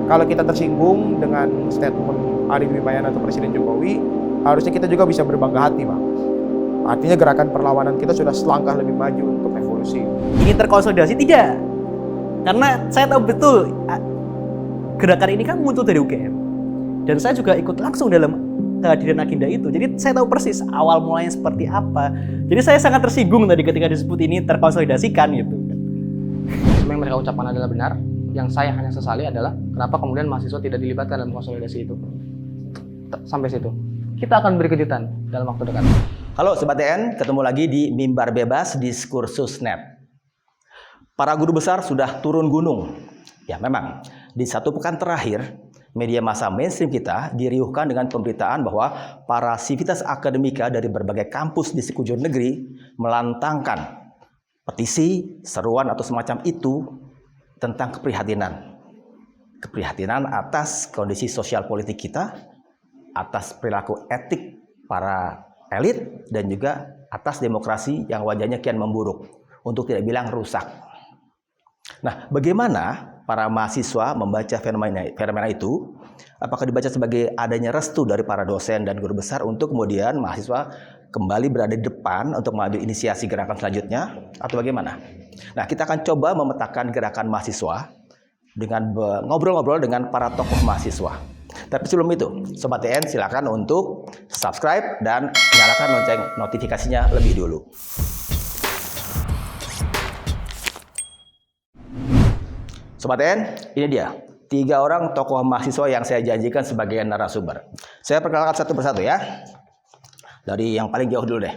kalau kita tersinggung dengan statement Ari Wibowo atau Presiden Jokowi, harusnya kita juga bisa berbangga hati, Pak. Artinya gerakan perlawanan kita sudah selangkah lebih maju untuk evolusi. Ini terkonsolidasi tidak? Karena saya tahu betul gerakan ini kan muncul dari UGM. Dan saya juga ikut langsung dalam kehadiran agenda itu. Jadi saya tahu persis awal mulanya seperti apa. Jadi saya sangat tersinggung tadi ketika disebut ini terkonsolidasikan gitu. Yang mereka ucapkan adalah benar. Yang saya hanya sesali adalah kenapa kemudian mahasiswa tidak dilibatkan dalam konsolidasi itu. Sampai situ. Kita akan beri kejutan dalam waktu dekat. Halo Sobat TN, ketemu lagi di Mimbar Bebas Diskursus Net. Para guru besar sudah turun gunung. Ya memang, di satu pekan terakhir, media massa mainstream kita diriuhkan dengan pemberitaan bahwa para sivitas akademika dari berbagai kampus di sekujur negeri melantangkan petisi, seruan atau semacam itu tentang keprihatinan. Keprihatinan atas kondisi sosial politik kita, atas perilaku etik para elit, dan juga atas demokrasi yang wajahnya kian memburuk, untuk tidak bilang rusak. Nah, bagaimana para mahasiswa membaca fenomena itu? Apakah dibaca sebagai adanya restu dari para dosen dan guru besar untuk kemudian mahasiswa kembali berada di depan untuk mengambil inisiasi gerakan selanjutnya? Atau bagaimana? Nah, kita akan coba memetakan gerakan mahasiswa dengan ngobrol-ngobrol dengan para tokoh mahasiswa. Tapi sebelum itu, Sobat TN silakan untuk subscribe dan nyalakan lonceng notifikasinya lebih dulu. Sobat TN, ini dia 3 orang tokoh mahasiswa yang saya janjikan sebagai narasumber. Saya perkenalkan satu persatu ya. Dari yang paling jauh dulu deh.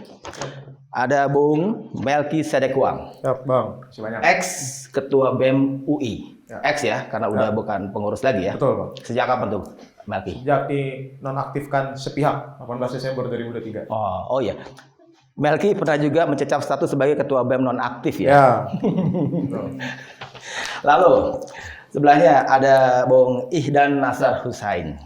Ada Bung Melki Sedekwang. Ya, Bang. Sebanyak. Ex Ketua BEM UI. Ya. Ex ya, karena udah bukan pengurus lagi ya. Betul, Bang. Sejak kapan tuh, Melki? Sejak dinonaktifkan sepihak 18 Desember 2023. Oh iya. Melki pernah juga mencecap status sebagai Ketua BEM nonaktif ya. Ya. Lalu sebelahnya ada Bung Ihdan Nasar Husaini,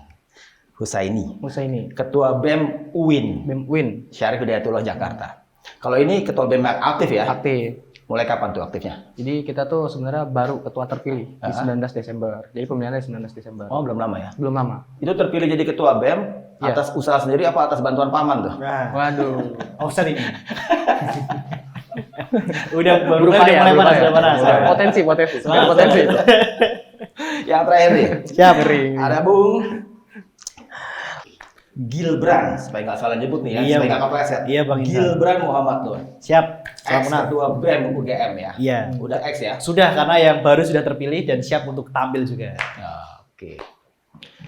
Ketua BEM UIN. BEM UIN. Syarif Hidayatullah Jakarta. Kalau ini Ketua BEM aktif ya? Aktif. Mulai kapan tuh aktifnya? Jadi kita tuh sebenarnya baru ketua terpilih di 19 Desember. Jadi pemilihannya 19 Desember. Oh, belum lama ya? Belum lama. Itu terpilih jadi Ketua BEM Ya. atas usaha sendiri apa atas bantuan paman tuh? Nah, Waduh. Offset ini. udah Berupaya, mulai berupaya. panas. Potensi. Ada potensi. Yang terakhir nih, Siap. ada Bung Gilbran, supaya nggak salah nyebut nih ya, Iya, supaya Bang. nggak kepleset. Iya, Bang Insan. Gilbran Muhammad Nur, Siap. ex Selamat. Ketua BEM UGM ya. Iya. Udah ex ya. Sudah, karena yang baru sudah terpilih dan siap untuk tampil juga. Oke.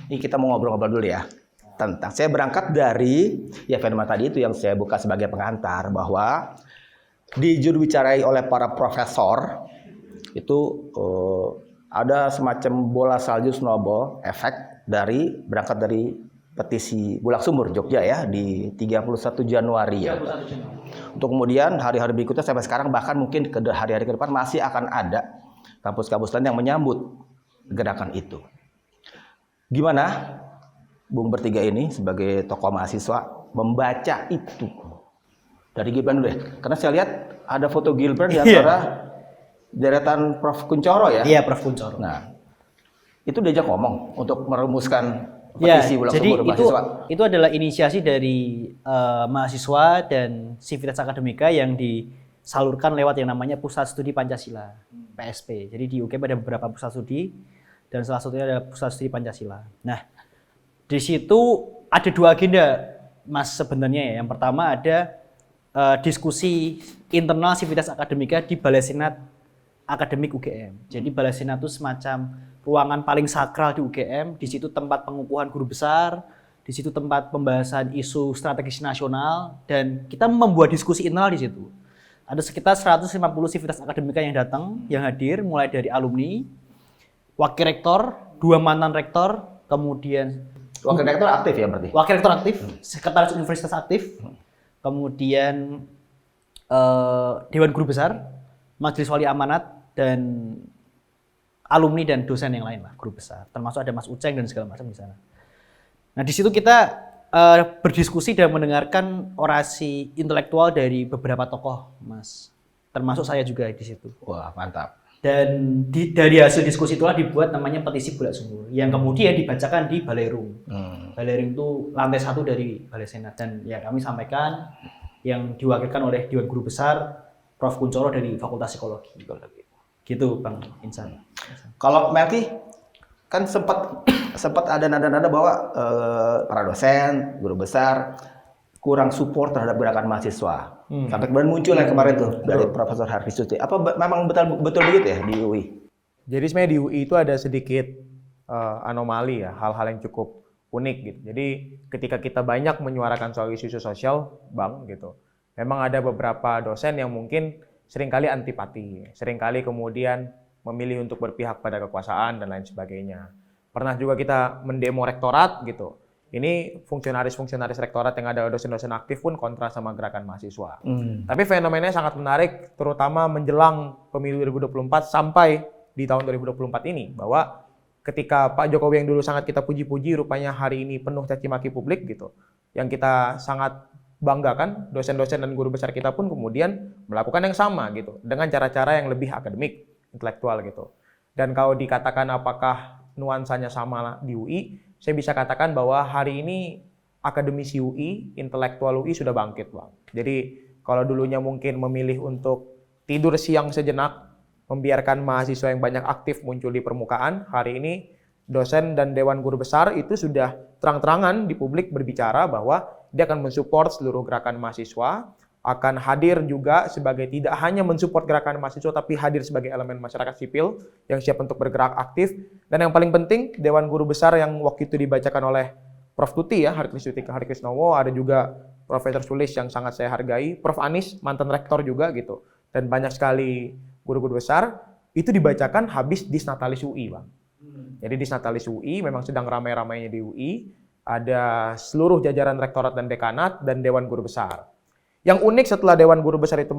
Ini kita mau ngobrol-ngobrol dulu ya. Tentang saya berangkat dari ya fenomena tadi itu yang saya buka sebagai pengantar bahwa dijurubicarai oleh para profesor itu ada semacam bola salju snowball efek berangkat dari petisi Bulak Sumur Jogja ya di 31 Januari ya. Untuk kemudian hari-hari berikutnya sampai sekarang bahkan mungkin ke hari-hari ke depan masih akan ada kampus-kampus lain yang menyambut gerakan itu. Gimana Bung bertiga ini sebagai tokoh mahasiswa membaca itu? Dari Gilbran dulu deh. Karena saya lihat ada foto Gilbran di antara deretan Prof. Kuncoro ya. Iya, Prof. Kuncoro. Nah, itu diajak ngomong untuk merumuskan Ya, petisi Bulak jadi Sumur mahasiswa. itu adalah inisiasi dari mahasiswa dan sivitas akademika yang disalurkan lewat yang namanya Pusat Studi Pancasila, PSP. Jadi di UGM ada beberapa pusat studi dan salah satunya adalah Pusat Studi Pancasila. Nah, di situ ada 2 agenda, Mas, sebenarnya ya. Yang pertama ada diskusi internal sivitas akademika di Balai Senat Akademik UGM. Jadi Balai Senat itu semacam ruangan paling sakral di UGM. Di situ tempat pengukuhan guru besar, di situ tempat pembahasan isu strategis nasional, dan kita membuat diskusi internal di situ. Ada sekitar 150 sivitas akademika yang datang, yang hadir, mulai dari alumni, wakil rektor, 2 mantan rektor, kemudian Wakil rektor aktif ya berarti? wakil rektor aktif, sekretaris universitas aktif, kemudian dewan guru besar, majelis wali amanat, dan alumni dan dosen yang lain lah, guru besar. Termasuk ada Mas Uceng dan segala macam di sana. Nah, di situ kita berdiskusi dan mendengarkan orasi intelektual dari beberapa tokoh, Mas. Termasuk saya juga di situ. Wah, mantap. Dan dari hasil diskusi itulah dibuat namanya petisi Bulat Sumur yang kemudian dibacakan di Balai Rum. Balai Rum itu lantai 1 dari Balai Senat, dan ya kami sampaikan yang diwakilkan oleh Dewan Guru Besar Prof. Kuncoro dari Fakultas Psikologi. Gitu Bang Insan. Kalau Melki kan sempat ada nada-nada bahwa para dosen, guru besar kurang support terhadap gerakan mahasiswa. Sampai kemudian muncul yang kemarin tuh dari Profesor Harfi Suti. Apa memang betul begitu ya di UI? Jadi sebenarnya di UI itu ada sedikit anomali ya, hal-hal yang cukup unik gitu. Jadi ketika kita banyak menyuarakan soal isu-isu sosial, Bang, gitu. Memang ada beberapa dosen yang mungkin seringkali antipati, seringkali kemudian memilih untuk berpihak pada kekuasaan dan lain sebagainya. Pernah juga kita mendemo rektorat gitu. Ini fungsionaris-fungsionaris rektorat yang ada dosen-dosen aktif pun kontra sama gerakan mahasiswa. Tapi fenomenanya sangat menarik, terutama menjelang pemilu 2024 sampai di tahun 2024 ini, bahwa ketika Pak Jokowi yang dulu sangat kita puji-puji, rupanya hari ini penuh caci maki publik gitu. Yang kita sangat banggakan, dosen-dosen dan guru besar kita pun kemudian melakukan yang sama gitu, dengan cara-cara yang lebih akademik, intelektual gitu. Dan kalau dikatakan apakah nuansanya sama di UI, saya bisa katakan bahwa hari ini akademisi UI, intelektual UI sudah bangkit, Bang. Jadi kalau dulunya mungkin memilih untuk tidur siang sejenak, membiarkan mahasiswa yang banyak aktif muncul di permukaan, hari ini dosen dan Dewan Guru Besar itu sudah terang-terangan di publik berbicara bahwa dia akan mensupport seluruh gerakan mahasiswa, akan hadir juga sebagai tidak hanya mensupport gerakan mahasiswa, tapi hadir sebagai elemen masyarakat sipil yang siap untuk bergerak aktif. Dan yang paling penting, Dewan Guru Besar yang waktu itu dibacakan oleh Prof. Tuti ya, Harikrisnowo, ada juga Profesor Sulis yang sangat saya hargai, Prof. Anis, mantan rektor juga gitu, dan banyak sekali guru-guru besar, itu dibacakan habis Disnatalis UI, Bang. Jadi Disnatalis UI memang sedang ramai-ramainya di UI, ada seluruh jajaran rektorat dan dekanat, dan Dewan Guru Besar. Yang unik setelah Dewan Guru Besar itu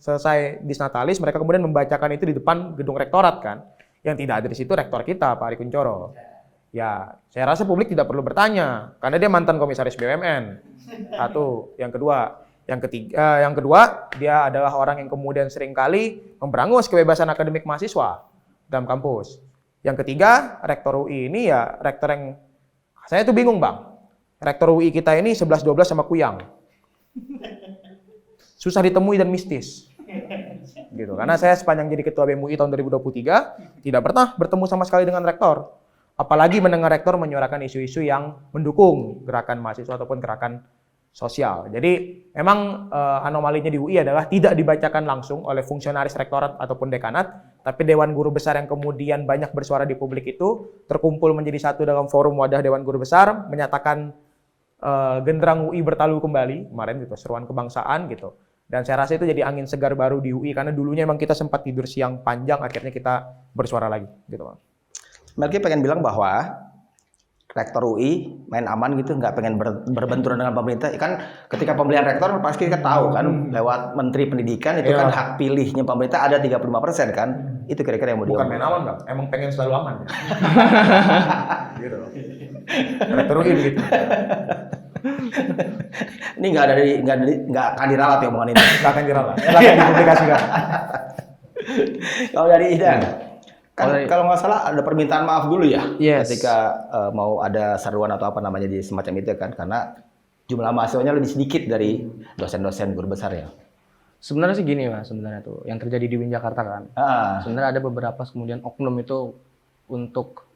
selesai Disnatalis, mereka kemudian membacakan itu di depan gedung rektorat kan. Yang tidak ada di situ rektor kita, Pak Ari Kuncoro. Ya, saya rasa publik tidak perlu bertanya, karena dia mantan komisaris BUMN. Satu. Yang kedua, dia adalah orang yang kemudian seringkali memberangus kebebasan akademik mahasiswa dalam kampus. Yang ketiga, rektor UI ini ya rektor yang, saya tuh bingung, Bang. Rektor UI kita ini 11-12 sama Kuyang. Susah ditemui dan mistis. Gitu. Karena saya sepanjang jadi ketua BEM UI tahun 2023 tidak pernah bertemu sama sekali dengan rektor. Apalagi mendengar rektor menyuarakan isu-isu yang mendukung gerakan mahasiswa ataupun gerakan sosial. Jadi memang anomalinya di UI adalah tidak dibacakan langsung oleh fungsionaris rektorat ataupun dekanat, tapi Dewan Guru Besar yang kemudian banyak bersuara di publik itu terkumpul menjadi satu dalam forum wadah Dewan Guru Besar, menyatakan genderang UI bertalu kembali kemarin gitu, seruan kebangsaan gitu. Dan saya rasa itu jadi angin segar baru di UI, karena dulunya memang kita sempat tidur siang panjang, akhirnya kita bersuara lagi gitu, Bang. Melki pengen bilang bahwa rektor UI main aman gitu, nggak pengen berbenturan dengan pemerintah. Kan ketika pemilihan rektor pasti kita tahu kan, lewat Menteri Pendidikan itu kan hak pilihnya pemerintah ada 35% kan. Itu kira-kira yang mau Bukan main aman, Bang. Emang pengen selalu aman. Ya? Gitu. Rektor UI begitu. Ini nggak akan diralat ya omongan ini. Nggak akan diralat. Nggak akan dipublikasikan. Kalau dari Idan, kan kalau nggak salah ada permintaan maaf dulu ya, Yes. ketika mau ada seruan atau apa namanya di semacam itu kan, karena jumlah mahasiswanya lebih sedikit dari dosen-dosen guru besar ya. Sebenarnya sih gini Mas, sebenarnya tuh yang terjadi di UIN Jakarta kan. Sebenarnya ada beberapa kemudian oknum itu untuk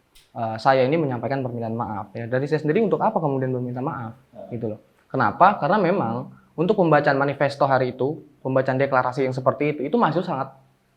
saya ini menyampaikan permintaan maaf ya. Dari saya sendiri untuk apa kemudian meminta maaf gitu loh. Kenapa? Karena memang untuk pembacaan manifesto hari itu, pembacaan deklarasi yang seperti itu mahasiswa sangat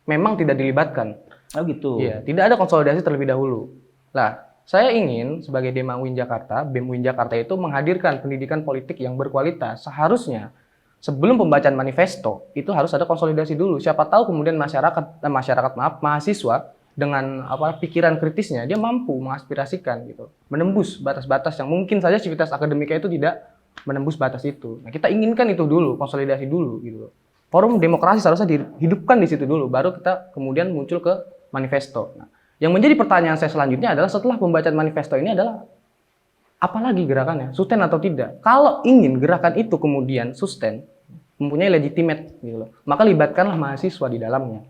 memang tidak dilibatkan. Oh gitu. Iya, tidak ada konsolidasi terlebih dahulu. Lah, saya ingin sebagai Dema UIN Jakarta, BEM UIN Jakarta itu menghadirkan pendidikan politik yang berkualitas. Seharusnya sebelum pembacaan manifesto itu harus ada konsolidasi dulu. Siapa tahu kemudian mahasiswa dengan pikiran kritisnya dia mampu mengaspirasikan gitu, menembus batas-batas yang mungkin saja civitas akademika itu tidak menembus batas itu. Nah, kita inginkan itu dulu, konsolidasi dulu gitu. Forum demokrasi seharusnya dihidupkan di situ dulu, baru kita kemudian muncul ke manifesto. Nah, yang menjadi pertanyaan saya selanjutnya adalah setelah pembacaan manifesto ini adalah apalagi gerakannya, sustain atau tidak? Kalau ingin gerakan itu kemudian sustain, mempunyai legitimate gitu loh, maka libatkanlah mahasiswa di dalamnya.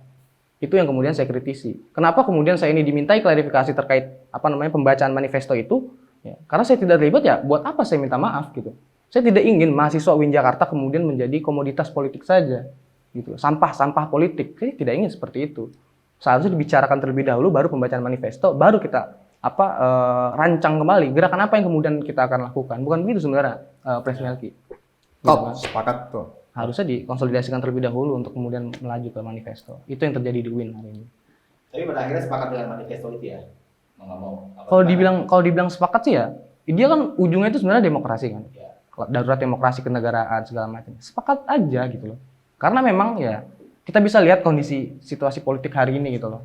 Itu yang kemudian saya kritisi. Kenapa kemudian saya ini dimintai klarifikasi terkait pembacaan manifesto itu? Ya, karena saya tidak terlibat, ya buat apa saya minta maaf gitu. Saya tidak ingin mahasiswa UIN Jakarta kemudian menjadi komoditas politik saja gitu. Sampah politik. Saya tidak ingin seperti itu. Seharusnya dibicarakan terlebih dahulu, baru pembacaan manifesto, baru kita rancang kembali gerakan apa yang kemudian kita akan lakukan. Bukan begitu sebenarnya, Pres Melki. Sepakat tuh. Harusnya dikonsolidasikan terlebih dahulu untuk kemudian melaju ke manifesto. Itu yang terjadi di UIN hari ini. Tapi pada akhirnya sepakat dengan manifesto itu ya? Kalau dibilang sepakat sih ya, dia kan ujungnya itu sebenarnya demokrasi kan. Ya. Darurat demokrasi kenegaraan segala macam. Sepakat aja gitu loh. Karena memang ya kita bisa lihat kondisi situasi politik hari ini gitu loh.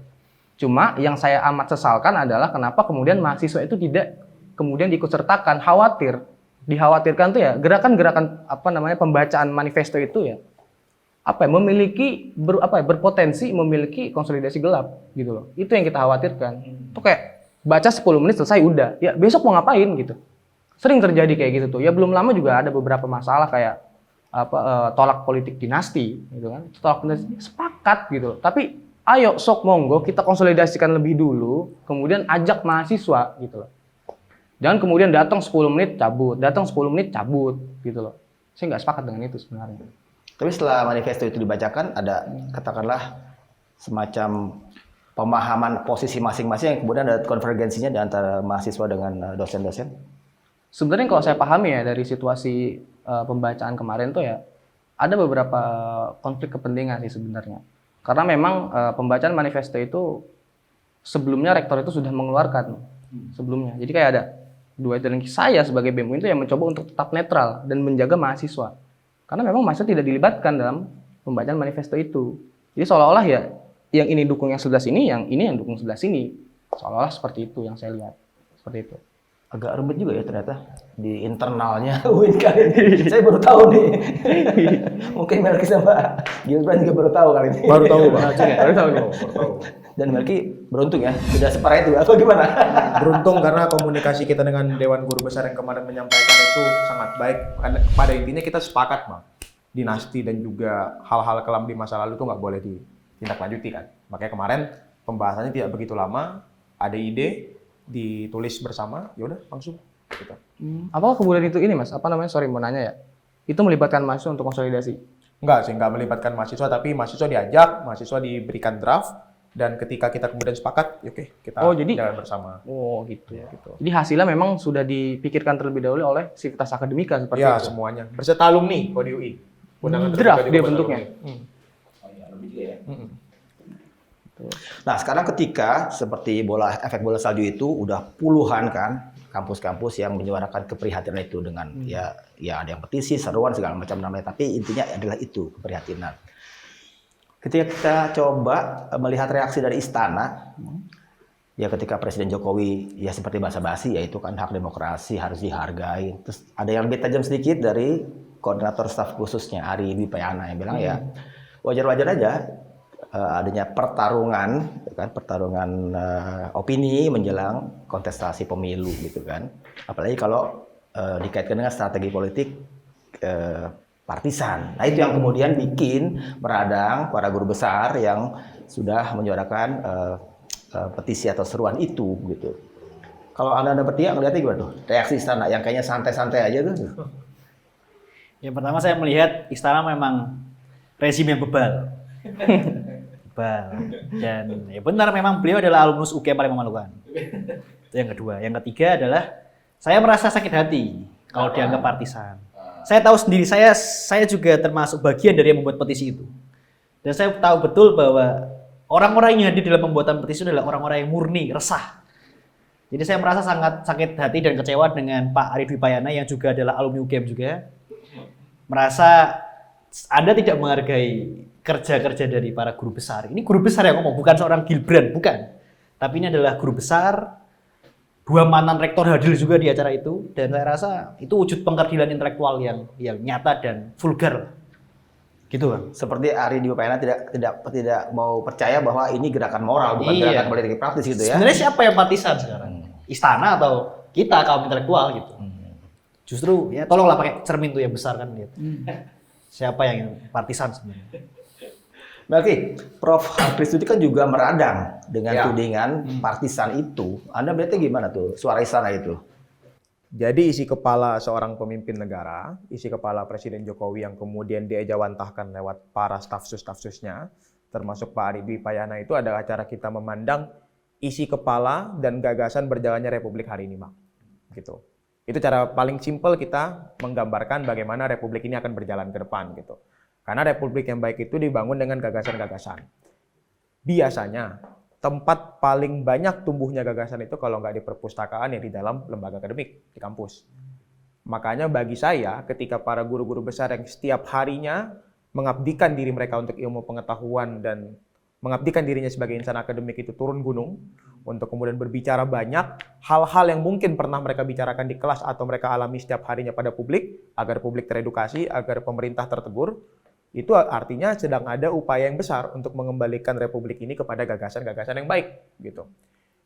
Cuma yang saya amat sesalkan adalah kenapa kemudian mahasiswa itu tidak kemudian diikutsertakan, dikhawatirkan tuh ya gerakan-gerakan pembacaan manifesto itu ya memiliki berpotensi memiliki konsolidasi gelap gitu loh. Itu yang kita khawatirkan. Itu kayak baca 10 menit selesai udah. Ya besok mau ngapain gitu. Sering terjadi kayak gitu tuh. Ya belum lama juga ada beberapa masalah kayak tolak politik dinasti gitu kan. Tolak dinasti sepakat gitu loh. Tapi ayo sok monggo kita konsolidasikan lebih dulu, kemudian ajak mahasiswa gitu loh. Jangan kemudian datang 10 menit cabut, gitu loh. Saya nggak sepakat dengan itu sebenarnya. Tapi setelah manifesto itu dibacakan, ada katakanlah semacam pemahaman posisi masing-masing yang kemudian ada konvergensinya di antara mahasiswa dengan dosen-dosen? Sebenarnya kalau saya pahami ya dari situasi pembacaan kemarin tuh ya, ada beberapa konflik kepentingan sih sebenarnya. Karena memang pembacaan manifesto itu sebelumnya rektor itu sudah mengeluarkan sebelumnya. Jadi kayak ada dua dan saya sebagai BEM UIN itu yang mencoba untuk tetap netral dan menjaga mahasiswa. Karena memang mahasiswa tidak dilibatkan dalam pembacaan manifesto itu. Jadi seolah-olah ya yang ini dukung yang sebelah sini, yang ini yang dukung sebelah sini. Seolah-olah seperti itu yang saya lihat. Seperti itu. Agak rumit juga ya ternyata di internalnya UIN kali ini. Saya baru tahu nih. Mungkin Melki sama Gilbran juga baru tahu kali ini. Baru tahu, Pak. Baru tahu nih. Dan Melki beruntung ya, tidak separah itu atau gimana? Beruntung karena komunikasi kita dengan Dewan Guru Besar yang kemarin menyampaikan itu sangat baik. Pada intinya kita sepakat, Bang. Dinasti dan juga hal-hal kelam di masa lalu itu nggak boleh ditindaklanjuti kan. Makanya kemarin pembahasannya tidak begitu lama, ada ide, ditulis bersama, yaudah langsung. Gitu. Apakah kemudian itu ini Mas, sorry mau nanya ya, itu melibatkan mahasiswa untuk konsolidasi? Enggak sih, enggak melibatkan mahasiswa, tapi mahasiswa diajak, mahasiswa diberikan draft, dan ketika kita kemudian sepakat, oke, kita jalan bersama. Oh gitu. Jadi hasilnya memang sudah dipikirkan terlebih dahulu oleh Civitas Akademika seperti ya, itu? semuanya. Berserta alumni Kodi UI. Draft dia bentuknya? Oh iya, lebih juga ya. Nah sekarang ketika seperti efek bola salju itu udah puluhan kan kampus-kampus yang menyuarakan keprihatinan itu dengan ya ada yang petisi, seruan segala macam namanya, tapi intinya adalah itu keprihatinan. Ketika kita coba melihat reaksi dari istana, ya ketika Presiden Jokowi ya seperti basa-basi, ya itu kan hak demokrasi harus dihargai. Terus ada yang lebih tajam sedikit dari koordinator staf khususnya Ari Dwi Payana yang bilang ya wajar-wajar aja adanya pertarungan opini menjelang kontestasi pemilu gitu kan. Apalagi kalau dikaitkan dengan strategi politik partisan. Nah itu yang kemudian bikin meradang para guru besar yang sudah menyuarakan petisi atau seruan itu gitu. Kalau Anda bertiga ngeliatnya gimana tuh? Reaksi istana yang kayaknya santai-santai aja tuh. Yang pertama saya melihat istana memang rezim yang bebal. Dan ya benar memang beliau adalah alumnus UK yang paling memalukan. Itu yang kedua. Yang ketiga adalah saya merasa sakit hati kalau dianggap partisan. Saya tahu sendiri, saya juga termasuk bagian dari yang membuat petisi itu. Dan saya tahu betul bahwa orang-orang yang hadir dalam pembuatan petisi itu adalah orang-orang yang murni, resah. Jadi saya merasa sangat sakit hati dan kecewa dengan Pak Ari Dwi Payana yang juga adalah alumni UGM juga. Merasa Anda tidak menghargai kerja-kerja dari para guru besar. Ini guru besar yang ngomong, bukan seorang Gilbran, bukan. Tapi ini adalah guru besar. Dua mantan rektor hadir juga di acara itu, dan saya rasa itu wujud pengkerdilan intelektual yang nyata dan vulgar, gitu Bang. Seperti Ari Dwi Payana tidak mau percaya bahwa ini gerakan moral bukan gerakan politik praktis gitu ya. Sebenarnya siapa yang partisan sekarang? Istana atau kita kaum intelektual gitu? Justru ya tolonglah pakai cermin tuh yang besar kan lihat. Siapa yang partisan sebenarnya? Berarti Prof. Harkris itu kan juga meradang dengan Ya. tudingan partisan itu. Anda melihatnya gimana tuh suara istana itu? Jadi isi kepala seorang pemimpin negara, isi kepala Presiden Jokowi yang kemudian diejawantahkan lewat para stafsus-stafsusnya, termasuk Pak Ari Dwi Payana, itu adalah cara kita memandang isi kepala dan gagasan berjalannya Republik hari ini, Bang. Gitu. Itu cara paling simpel kita menggambarkan bagaimana Republik ini akan berjalan ke depan gitu. Karena Republik yang baik itu dibangun dengan gagasan-gagasan. Biasanya tempat paling banyak tumbuhnya gagasan itu kalau nggak di perpustakaan ya di dalam lembaga akademik, di kampus. Makanya bagi saya ketika para guru-guru besar yang setiap harinya mengabdikan diri mereka untuk ilmu pengetahuan dan mengabdikan dirinya sebagai insan akademik itu turun gunung untuk kemudian berbicara banyak hal-hal yang mungkin pernah mereka bicarakan di kelas atau mereka alami setiap harinya pada publik agar publik teredukasi, agar pemerintah tertegur. Itu artinya sedang ada upaya yang besar untuk mengembalikan Republik ini kepada gagasan-gagasan yang baik gitu.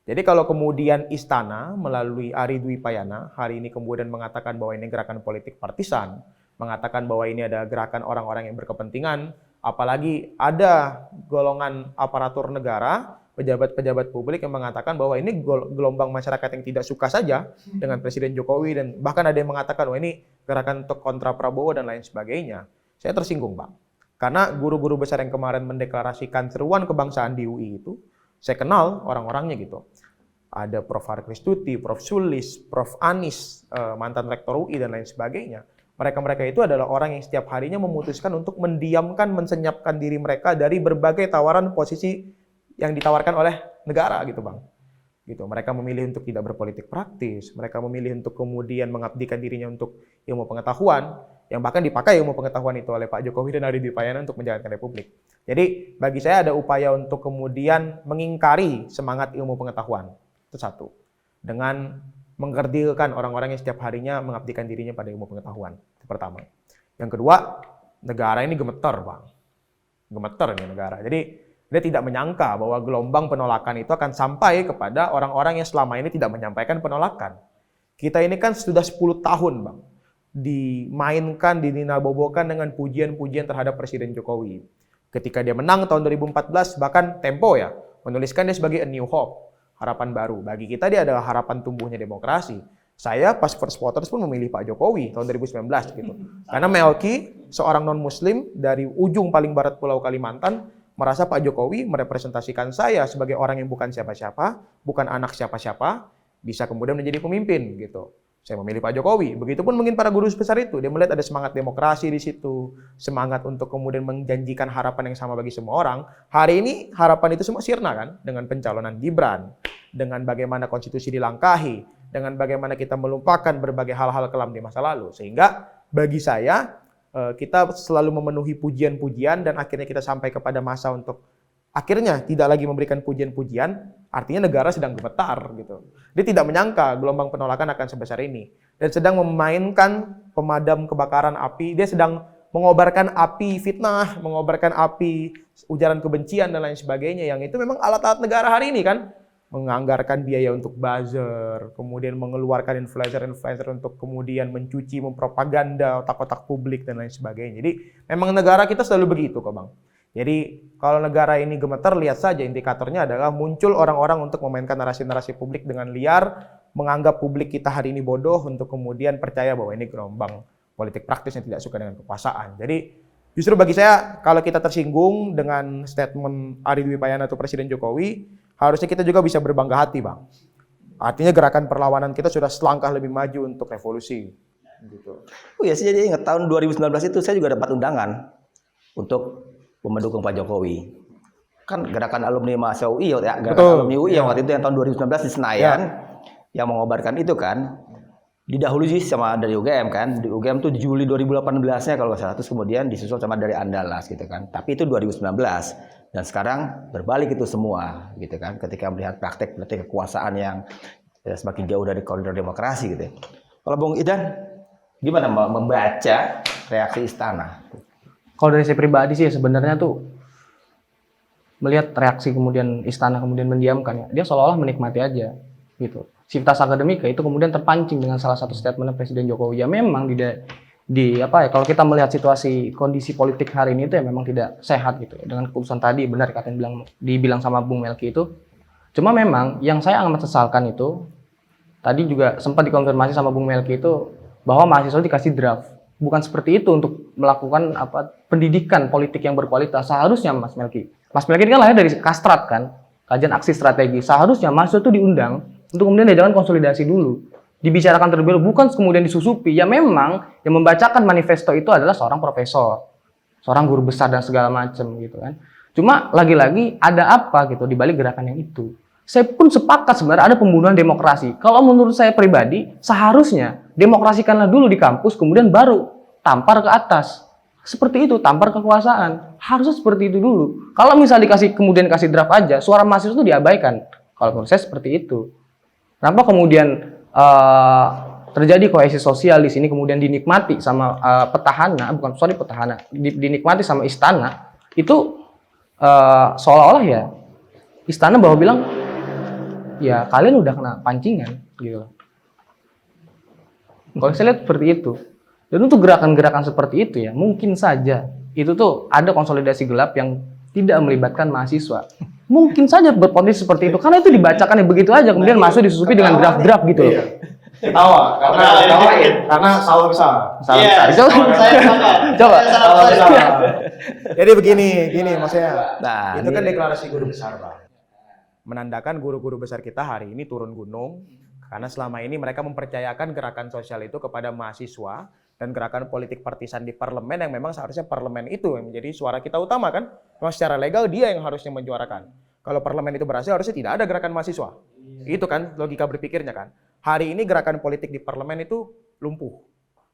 Jadi kalau kemudian istana melalui Ari Dwi Payana hari ini kemudian mengatakan bahwa ini gerakan politik partisan, mengatakan bahwa ini ada gerakan orang-orang yang berkepentingan, apalagi ada golongan aparatur negara, pejabat-pejabat publik yang mengatakan bahwa ini gelombang masyarakat yang tidak suka saja dengan Presiden Jokowi dan bahkan ada yang mengatakan bahwa ini gerakan untuk kontra Prabowo dan lain sebagainya. Saya tersinggung, Bang. Karena guru-guru besar yang kemarin mendeklarasikan seruan kebangsaan di UI itu, saya kenal orang-orangnya gitu. Ada Prof. Harkris Tuti, Prof. Sulis, Prof. Anis, mantan rektor UI dan lain sebagainya. Mereka-mereka itu adalah orang yang setiap harinya memutuskan untuk mendiamkan, mensenyapkan diri mereka dari berbagai tawaran posisi yang ditawarkan oleh negara gitu, Bang. Gitu. Mereka memilih untuk tidak berpolitik praktis, mereka memilih untuk kemudian mengabdikan dirinya untuk ilmu pengetahuan, yang bahkan dipakai ilmu pengetahuan itu oleh Pak Jokowi dan Ari Dwi Payana untuk menjalankan Republik. Jadi bagi saya ada upaya untuk kemudian mengingkari semangat ilmu pengetahuan. Itu satu. Dengan mengkerdilkan orang-orang yang setiap harinya mengabdikan dirinya pada ilmu pengetahuan. Itu pertama. Yang kedua, negara ini gemeter, Bang. Gemeter ini negara. Jadi dia tidak menyangka bahwa gelombang penolakan itu akan sampai kepada orang-orang yang selama ini tidak menyampaikan penolakan. Kita ini kan sudah 10 tahun, Bang, dimainkan, dininabobokan dengan pujian-pujian terhadap Presiden Jokowi. Ketika dia menang tahun 2014, bahkan Tempo ya, menuliskan dia sebagai a new hope, harapan baru. Bagi kita dia adalah harapan tumbuhnya demokrasi. Saya pas First Voters pun memilih Pak Jokowi tahun 2019 gitu. Karena Melki, seorang non-muslim dari ujung paling barat Pulau Kalimantan, merasa Pak Jokowi merepresentasikan saya sebagai orang yang bukan siapa-siapa, bukan anak siapa-siapa, bisa kemudian menjadi pemimpin gitu. Saya memilih Pak Jokowi. Begitupun mungkin para guru besar itu. Dia melihat ada semangat demokrasi di situ. Semangat untuk kemudian menjanjikan harapan yang sama bagi semua orang. Hari ini harapan itu semua sirna kan? Dengan pencalonan Gibran. Dengan bagaimana konstitusi dilangkahi. Dengan bagaimana kita melupakan berbagai hal-hal kelam di masa lalu. Sehingga bagi saya, kita selalu memenuhi pujian-pujian dan akhirnya kita sampai kepada masa untuk akhirnya tidak lagi memberikan pujian-pujian, artinya negara sedang gemetar gitu. Dia tidak menyangka gelombang penolakan akan sebesar ini dan sedang memainkan pemadam kebakaran api. Dia sedang mengobarkan api fitnah, mengobarkan api ujaran kebencian dan lain sebagainya yang itu memang alat-alat negara hari ini kan. Menganggarkan biaya untuk buzzer, kemudian mengeluarkan influencer-influencer untuk kemudian mencuci, mempropaganda otak-otak publik dan lain sebagainya. Jadi memang negara kita selalu begitu kok, Bang. Jadi kalau negara ini gemetar, lihat saja indikatornya adalah muncul orang-orang untuk memainkan narasi-narasi publik dengan liar, menganggap publik kita hari ini bodoh untuk kemudian percaya bahwa ini gelombang politik praktis yang tidak suka dengan kekuasaan. Jadi justru bagi saya kalau kita tersinggung dengan statement Ari Dwi Payana atau Presiden Jokowi, harusnya kita juga bisa berbangga hati, Bang. Artinya gerakan perlawanan kita sudah selangkah lebih maju untuk revolusi. Gitu. Oh ya, saya jadi ingat tahun 2019 itu saya juga dapat undangan untuk mendukung Pak Jokowi. Kan gerakan alumni mahasiswa UI ya, gerakan alumni UI yang waktu itu yang tahun 2019 di Senayan yang mengobarkan itu kan didahului sih sama dari UGM kan. Di UGM tuh di Juli 2018-nya kalau nggak salah, terus kemudian disusul sama dari Andalas gitu kan. Tapi itu 2019 dan sekarang berbalik itu semua gitu kan. Ketika melihat praktek kekuasaan yang semakin jauh dari koridor demokrasi gitu. Kalau Bung Idan gimana membaca reaksi istana? Kalau dari saya pribadi sih sebenarnya tuh melihat reaksi kemudian istana kemudian mendiamkan ya, dia seolah-olah menikmati aja gitu. Civitas Akademika itu kemudian terpancing dengan salah satu statement Presiden Jokowi. Ya memang di kalau kita melihat situasi kondisi politik hari ini itu ya memang tidak sehat gitu ya. Dengan keputusan tadi benar kata yang dibilang sama Bung Melki itu. Cuma memang yang saya amat sesalkan itu tadi juga sempat dikonfirmasi sama Bung Melki itu bahwa mahasiswa dikasih draft. Bukan seperti itu untuk melakukan pendidikan politik yang berkualitas. Seharusnya Mas Melki ini kan lahir dari Kastrat kan, kajian aksi strategi. Seharusnya mahasiswa itu diundang untuk kemudian diadakan konsolidasi dulu. Dibicarakan terlebih dahulu, bukan kemudian disusupi. Ya memang yang membacakan manifesto itu adalah seorang profesor, seorang guru besar dan segala macam gitu kan. Cuma lagi-lagi ada apa gitu di balik gerakan yang itu. Saya pun sepakat sebenarnya ada pembunuhan demokrasi. Kalau menurut saya pribadi, seharusnya demokrasikanlah dulu di kampus, kemudian baru tampar ke atas. Seperti itu, tampar kekuasaan. Harusnya seperti itu dulu. Kalau misalnya kemudian kasih draft aja, suara mahasiswa itu diabaikan. Kalau menurut saya seperti itu. Kenapa kemudian terjadi kohesi sosial di sini kemudian dinikmati sama dinikmati sama istana itu seolah-olah ya istana bahwa bilang ya kalian udah kena pancingan gitu. Kalau saya lihat seperti itu. Dan untuk gerakan-gerakan seperti itu ya mungkin saja itu tuh ada konsolidasi gelap yang tidak melibatkan mahasiswa. Mungkin saja berpotensi seperti itu karena itu dibacakan begitu aja kemudian masuk disusupi dengan draft-draft gitu loh. Ketawa karena salah besar. Coba. Jadi gini maksudnya. Nah, itu kan deklarasi guru besar, Pak. Menandakan guru-guru besar kita hari ini turun gunung karena selama ini mereka mempercayakan gerakan sosial itu kepada mahasiswa dan gerakan politik partisan di parlemen yang memang seharusnya parlemen itu yang menjadi suara kita utama kan. Memang secara legal dia yang harusnya menjuarakan. Kalau parlemen itu berhasil harusnya tidak ada gerakan mahasiswa. Itu kan logika berpikirnya kan. Hari ini gerakan politik di parlemen itu lumpuh.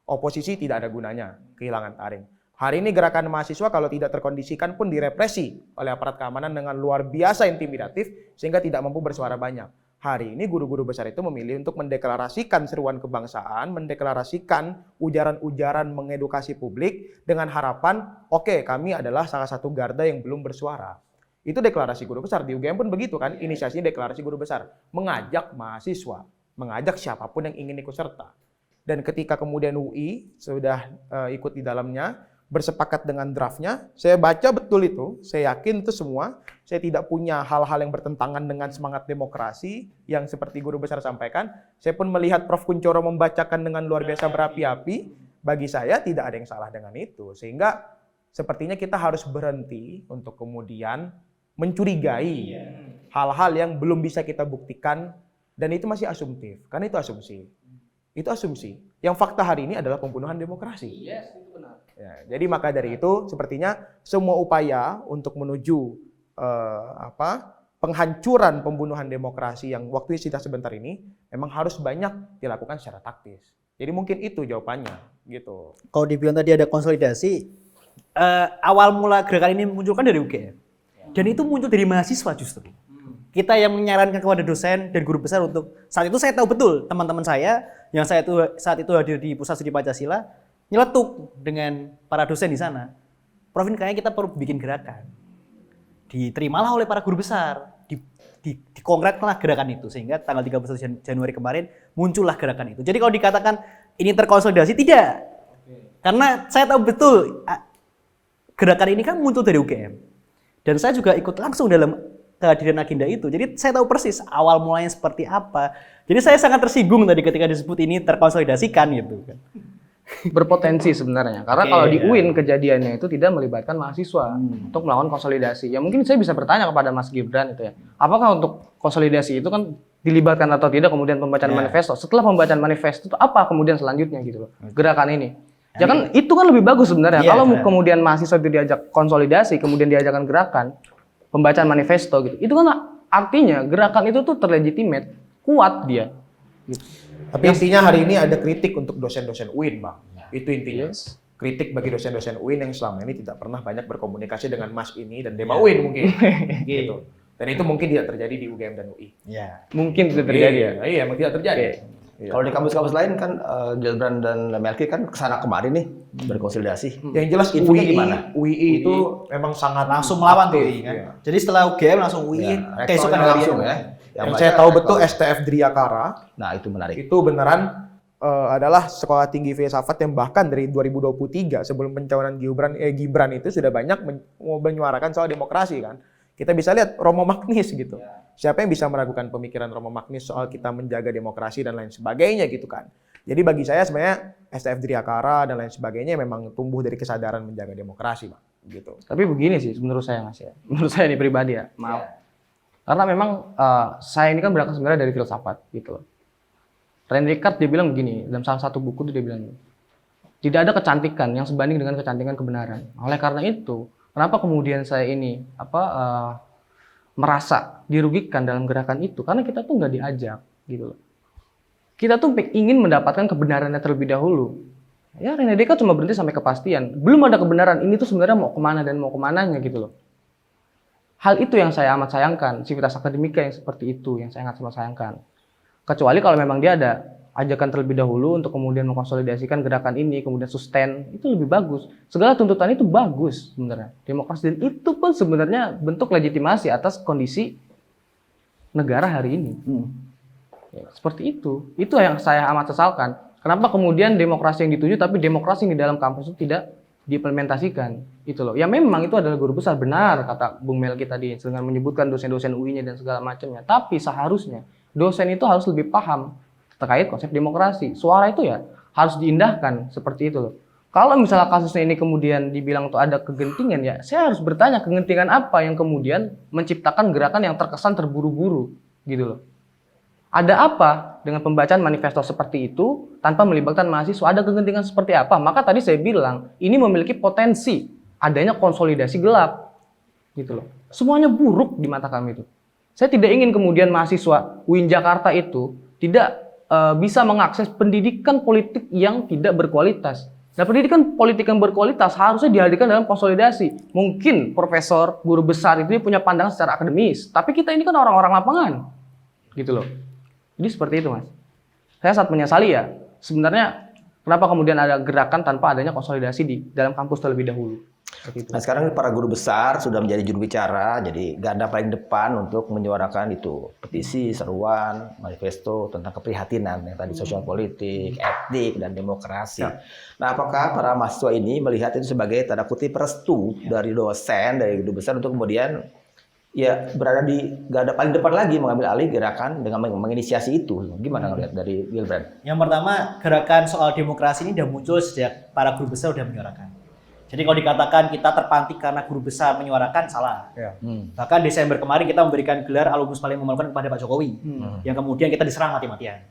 Oposisi tidak ada gunanya, kehilangan taring. Hari ini gerakan mahasiswa kalau tidak terkondisikan pun direpresi oleh aparat keamanan dengan luar biasa intimidatif sehingga tidak mampu bersuara banyak. Hari ini guru-guru besar itu memilih untuk mendeklarasikan seruan kebangsaan, mendeklarasikan ujaran-ujaran mengedukasi publik dengan harapan, oke, kami adalah salah satu garda yang belum bersuara. Itu deklarasi guru besar. Di UGM pun begitu kan, inisiasinya deklarasi guru besar. Mengajak mahasiswa, mengajak siapapun yang ingin ikut serta. Dan ketika kemudian UI sudah ikut di dalamnya, bersepakat dengan draftnya, saya baca betul itu, saya yakin itu semua, saya tidak punya hal-hal yang bertentangan dengan semangat demokrasi yang seperti guru besar sampaikan. Saya pun melihat Prof. Kuncoro membacakan dengan luar biasa berapi-api, bagi saya tidak ada yang salah dengan itu. Sehingga sepertinya kita harus berhenti untuk kemudian mencurigai hal-hal yang belum bisa kita buktikan dan itu masih asumtif, karena itu asumsi. Itu asumsi. Yang fakta hari ini adalah pembunuhan demokrasi. Yes, itu benar. Ya, jadi maka dari itu sepertinya semua upaya untuk menuju penghancuran pembunuhan demokrasi yang waktunya sisa sebentar ini memang harus banyak dilakukan secara taktis. Jadi mungkin itu jawabannya gitu. Kalau dibilang tadi ada konsolidasi, awal mula gerakan ini muncul kan dari UGM. Dan itu muncul dari mahasiswa justru. Kita yang menyarankan kepada dosen dan guru besar untuk saat itu saya tahu betul teman-teman saya yang saat itu hadir di Pusat Studi Pancasila nyeletuk dengan para dosen di sana. Prof, ini kayaknya kita perlu bikin gerakan. Diterimalah oleh para guru besar, dikongkretkanlah gerakan itu sehingga tanggal 31 Januari kemarin muncullah gerakan itu. Jadi kalau dikatakan ini terkonsolidasi, tidak. Karena saya tahu betul gerakan ini kan muncul dari UGM. Dan saya juga ikut langsung dalam kehadiran agenda itu. Jadi saya tahu persis awal mulanya seperti apa. Jadi saya sangat tersinggung tadi ketika disebut ini terkonsolidasikan gitu kan. Berpotensi sebenarnya. Karena kalau di UIN kejadiannya itu tidak melibatkan mahasiswa untuk melakukan konsolidasi. Ya mungkin saya bisa bertanya kepada Mas Gibran itu ya. Apakah untuk konsolidasi itu kan dilibatkan atau tidak kemudian pembacaan manifesto. Setelah pembacaan manifesto itu apa kemudian selanjutnya gitu loh. Gerakan ini. Ya kan itu kan lebih bagus sebenarnya. Kalau kemudian mahasiswa itu diajak konsolidasi, kemudian diajakkan gerakan pembacaan manifesto gitu. Itu kan artinya gerakan itu tuh terlegitimate, kuat dia. Gitu. Tapi intinya hari ini ada kritik untuk dosen-dosen UIN, Bang. Itu intinya. Kritik bagi dosen-dosen UIN yang selama ini tidak pernah banyak berkomunikasi dengan Mas ini dan Dema UIN mungkin. Gitu. Dan itu mungkin tidak terjadi di UGM dan UI. Iya. Mungkin tidak terjadi ya. Iya, memang tidak terjadi. Iya. Kalau di kampus-kampus lain kan Gilbran dan Melki kan kesana kemari nih berkonsolidasi. Yang jelas infonya UI, gimana? UI itu memang sangat Langsung melawan tuh aktif, kan. iya. Jadi setelah UGM langsung UI keesokan rektornya harian langsung ya. Yang saya tahu betul STF Driyakara Nah, itu menarik. itu beneran adalah sekolah tinggi filsafat yang bahkan dari 2023 sebelum pencalonan Gibran itu sudah banyak menyuarakan soal demokrasi kan. Kita bisa lihat Romo Magnis gitu. Siapa yang bisa meragukan pemikiran Romo Magnis soal kita menjaga demokrasi dan lain sebagainya gitu kan. Jadi bagi saya sebenarnya STF Driakara dan lain sebagainya memang tumbuh dari kesadaran menjaga demokrasi, Bang. Gitu. Tapi begini sih menurut saya Mas ya. Menurut saya ini pribadi ya, maaf. Karena memang saya ini kan berangkat sebenarnya dari filsafat gitu loh. René Descartes dia bilang begini, dalam salah satu buku itu dia bilang tidak ada kecantikan yang sebanding dengan kecantikan kebenaran. Oleh karena itu, kenapa kemudian saya ini merasa dirugikan dalam gerakan itu? Karena kita tuh nggak diajak gitu loh. Kita tuh ingin mendapatkan kebenarannya terlebih dahulu. Ya René Descartes cuma berhenti sampai kepastian. Belum ada kebenaran, ini tuh sebenarnya mau kemana dan mau kemananya gitu loh. Hal itu yang saya amat sayangkan, sivitas akademika yang seperti itu, yang saya sangat sayangkan. Kecuali kalau memang dia ada ajakan terlebih dahulu untuk kemudian mengkonsolidasikan gerakan ini, kemudian sustain, itu lebih bagus. Segala tuntutan itu bagus sebenarnya. Demokrasi dan itu pun sebenarnya bentuk legitimasi atas kondisi negara hari ini. Ya, seperti itu. Itu yang saya amat sesalkan. Kenapa kemudian demokrasi yang dituju tapi demokrasi yang di dalam kampus itu tidak diimplementasikan? Itu loh. Ya memang itu adalah guru besar, benar kata Bung Melki tadi dengan menyebutkan dosen-dosen UI-nya dan segala macamnya. Tapi seharusnya dosen itu harus lebih paham terkait konsep demokrasi. Suara itu ya harus diindahkan seperti itu loh. Kalau misalnya kasusnya ini kemudian dibilang tuh ada kegentingan, ya saya harus bertanya kegentingan apa yang kemudian menciptakan gerakan yang terkesan terburu-buru gitu loh. Ada apa dengan pembacaan manifesto seperti itu tanpa melibatkan mahasiswa? Ada kegentingan seperti apa? Maka tadi saya bilang ini memiliki potensi adanya konsolidasi gelap gitu loh. Semuanya buruk di mata kami itu. Saya tidak ingin kemudian mahasiswa UIN Jakarta itu tidak bisa mengakses pendidikan politik yang tidak berkualitas. Nah, pendidikan politik yang berkualitas harusnya dihadirkan dalam konsolidasi. Mungkin profesor, guru besar itu punya pandangan secara akademis, tapi kita ini kan orang-orang lapangan gitu loh. Jadi seperti itu, Mas. Saya sangat menyesali ya. Sebenarnya kenapa kemudian ada gerakan tanpa adanya konsolidasi di dalam kampus terlebih dahulu. Seperti itu. Nah sekarang para guru besar sudah menjadi juru bicara, jadi garda paling depan untuk menyuarakan itu petisi, seruan, manifesto tentang keprihatinan yang tadi sosial politik, etik, dan demokrasi. Ya. Nah apakah para mahasiswa ini melihat itu sebagai tanda kutip restu dari dosen, dari guru besar untuk kemudian ya berada di garda paling depan lagi mengambil alih gerakan dengan menginisiasi itu? Gimana ngelihat dari Gilbrand? Yang pertama, gerakan soal demokrasi ini sudah muncul sejak para guru besar sudah menyuarakan. Jadi kalau dikatakan kita terpantik karena guru besar menyuarakan, salah. Ya. Bahkan Desember kemarin kita memberikan gelar alumnus paling memalukan kepada Pak Jokowi, yang kemudian kita diserang mati-matian.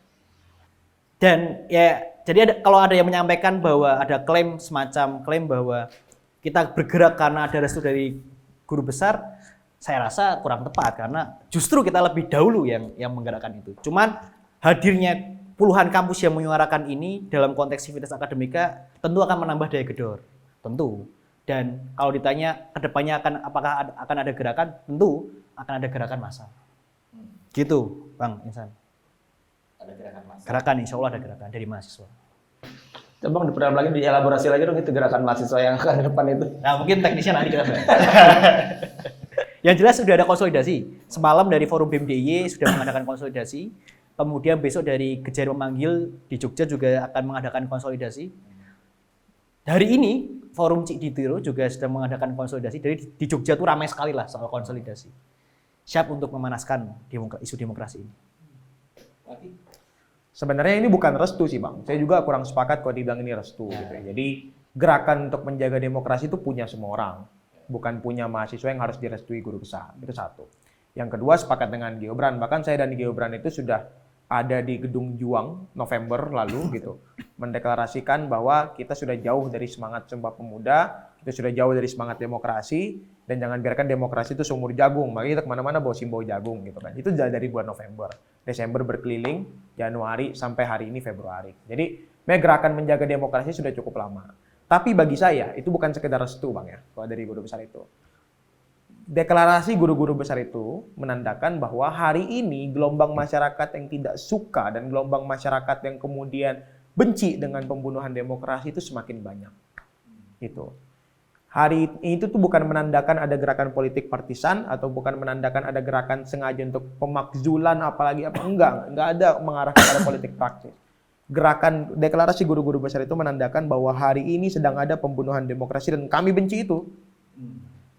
Dan ya, jadi kalau ada yang menyampaikan bahwa ada semacam klaim bahwa kita bergerak karena ada restu dari guru besar, saya rasa kurang tepat karena justru kita lebih dahulu yang menggerakkan itu. Cuman hadirnya puluhan kampus yang menyuarakan ini dalam konteks sivitas akademika tentu akan menambah daya gedor. Tentu. Dan kalau ditanya kedepannya apakah akan ada gerakan, tentu akan ada gerakan massal. Gitu, Bang Insan. Ada gerakan massal. Gerakan, insya Allah ada gerakan dari mahasiswa. Coba Bang diperdalam lagi, dielaborasi lagi dong itu gerakan mahasiswa yang akan ke depan itu. Nah mungkin teknisnya nanti kita bahas. Yang jelas sudah ada konsolidasi. Semalam dari forum BEM-DIY sudah mengadakan konsolidasi. Kemudian besok dari Kejair memanggil di Jogja juga akan mengadakan konsolidasi. Hari ini forum Cik Ditiro juga sedang mengadakan konsolidasi. Jadi di Jogja tuh ramai sekali lah soal konsolidasi. Siap untuk memanaskan isu demokrasi ini. Sebenarnya ini bukan restu sih Bang. Saya juga kurang sepakat kalau dibilang ini restu. Gitu ya. Jadi gerakan untuk menjaga demokrasi itu punya semua orang. Bukan punya mahasiswa yang harus direstui guru besar. Itu satu. Yang kedua sepakat dengan Gilbrand. Bahkan saya dan Gilbrand itu sudah ada di Gedung Juang November lalu gitu. Mendeklarasikan bahwa kita sudah jauh dari semangat Sumpah Pemuda. Kita sudah jauh dari semangat demokrasi. Dan jangan biarkan demokrasi itu sumur jagung. Makanya kita kemana-mana bawa simbol jagung gitu kan. Itu dari bulan November. Desember berkeliling, Januari sampai hari ini Februari. Jadi gerakan menjaga demokrasi sudah cukup lama. Tapi bagi saya itu bukan sekedar restu Bang ya, kalau dari guru besar itu. Deklarasi guru-guru besar itu menandakan bahwa hari ini gelombang masyarakat yang tidak suka dan gelombang masyarakat yang kemudian benci dengan pembunuhan demokrasi itu semakin banyak. Itu. Hari itu tuh bukan menandakan ada gerakan politik partisan atau bukan menandakan ada gerakan sengaja untuk pemakzulan apalagi apa, enggak ada mengarah kepada politik praktis. gerakan deklarasi guru-guru besar itu menandakan bahwa hari ini sedang ada pembunuhan demokrasi dan kami benci itu.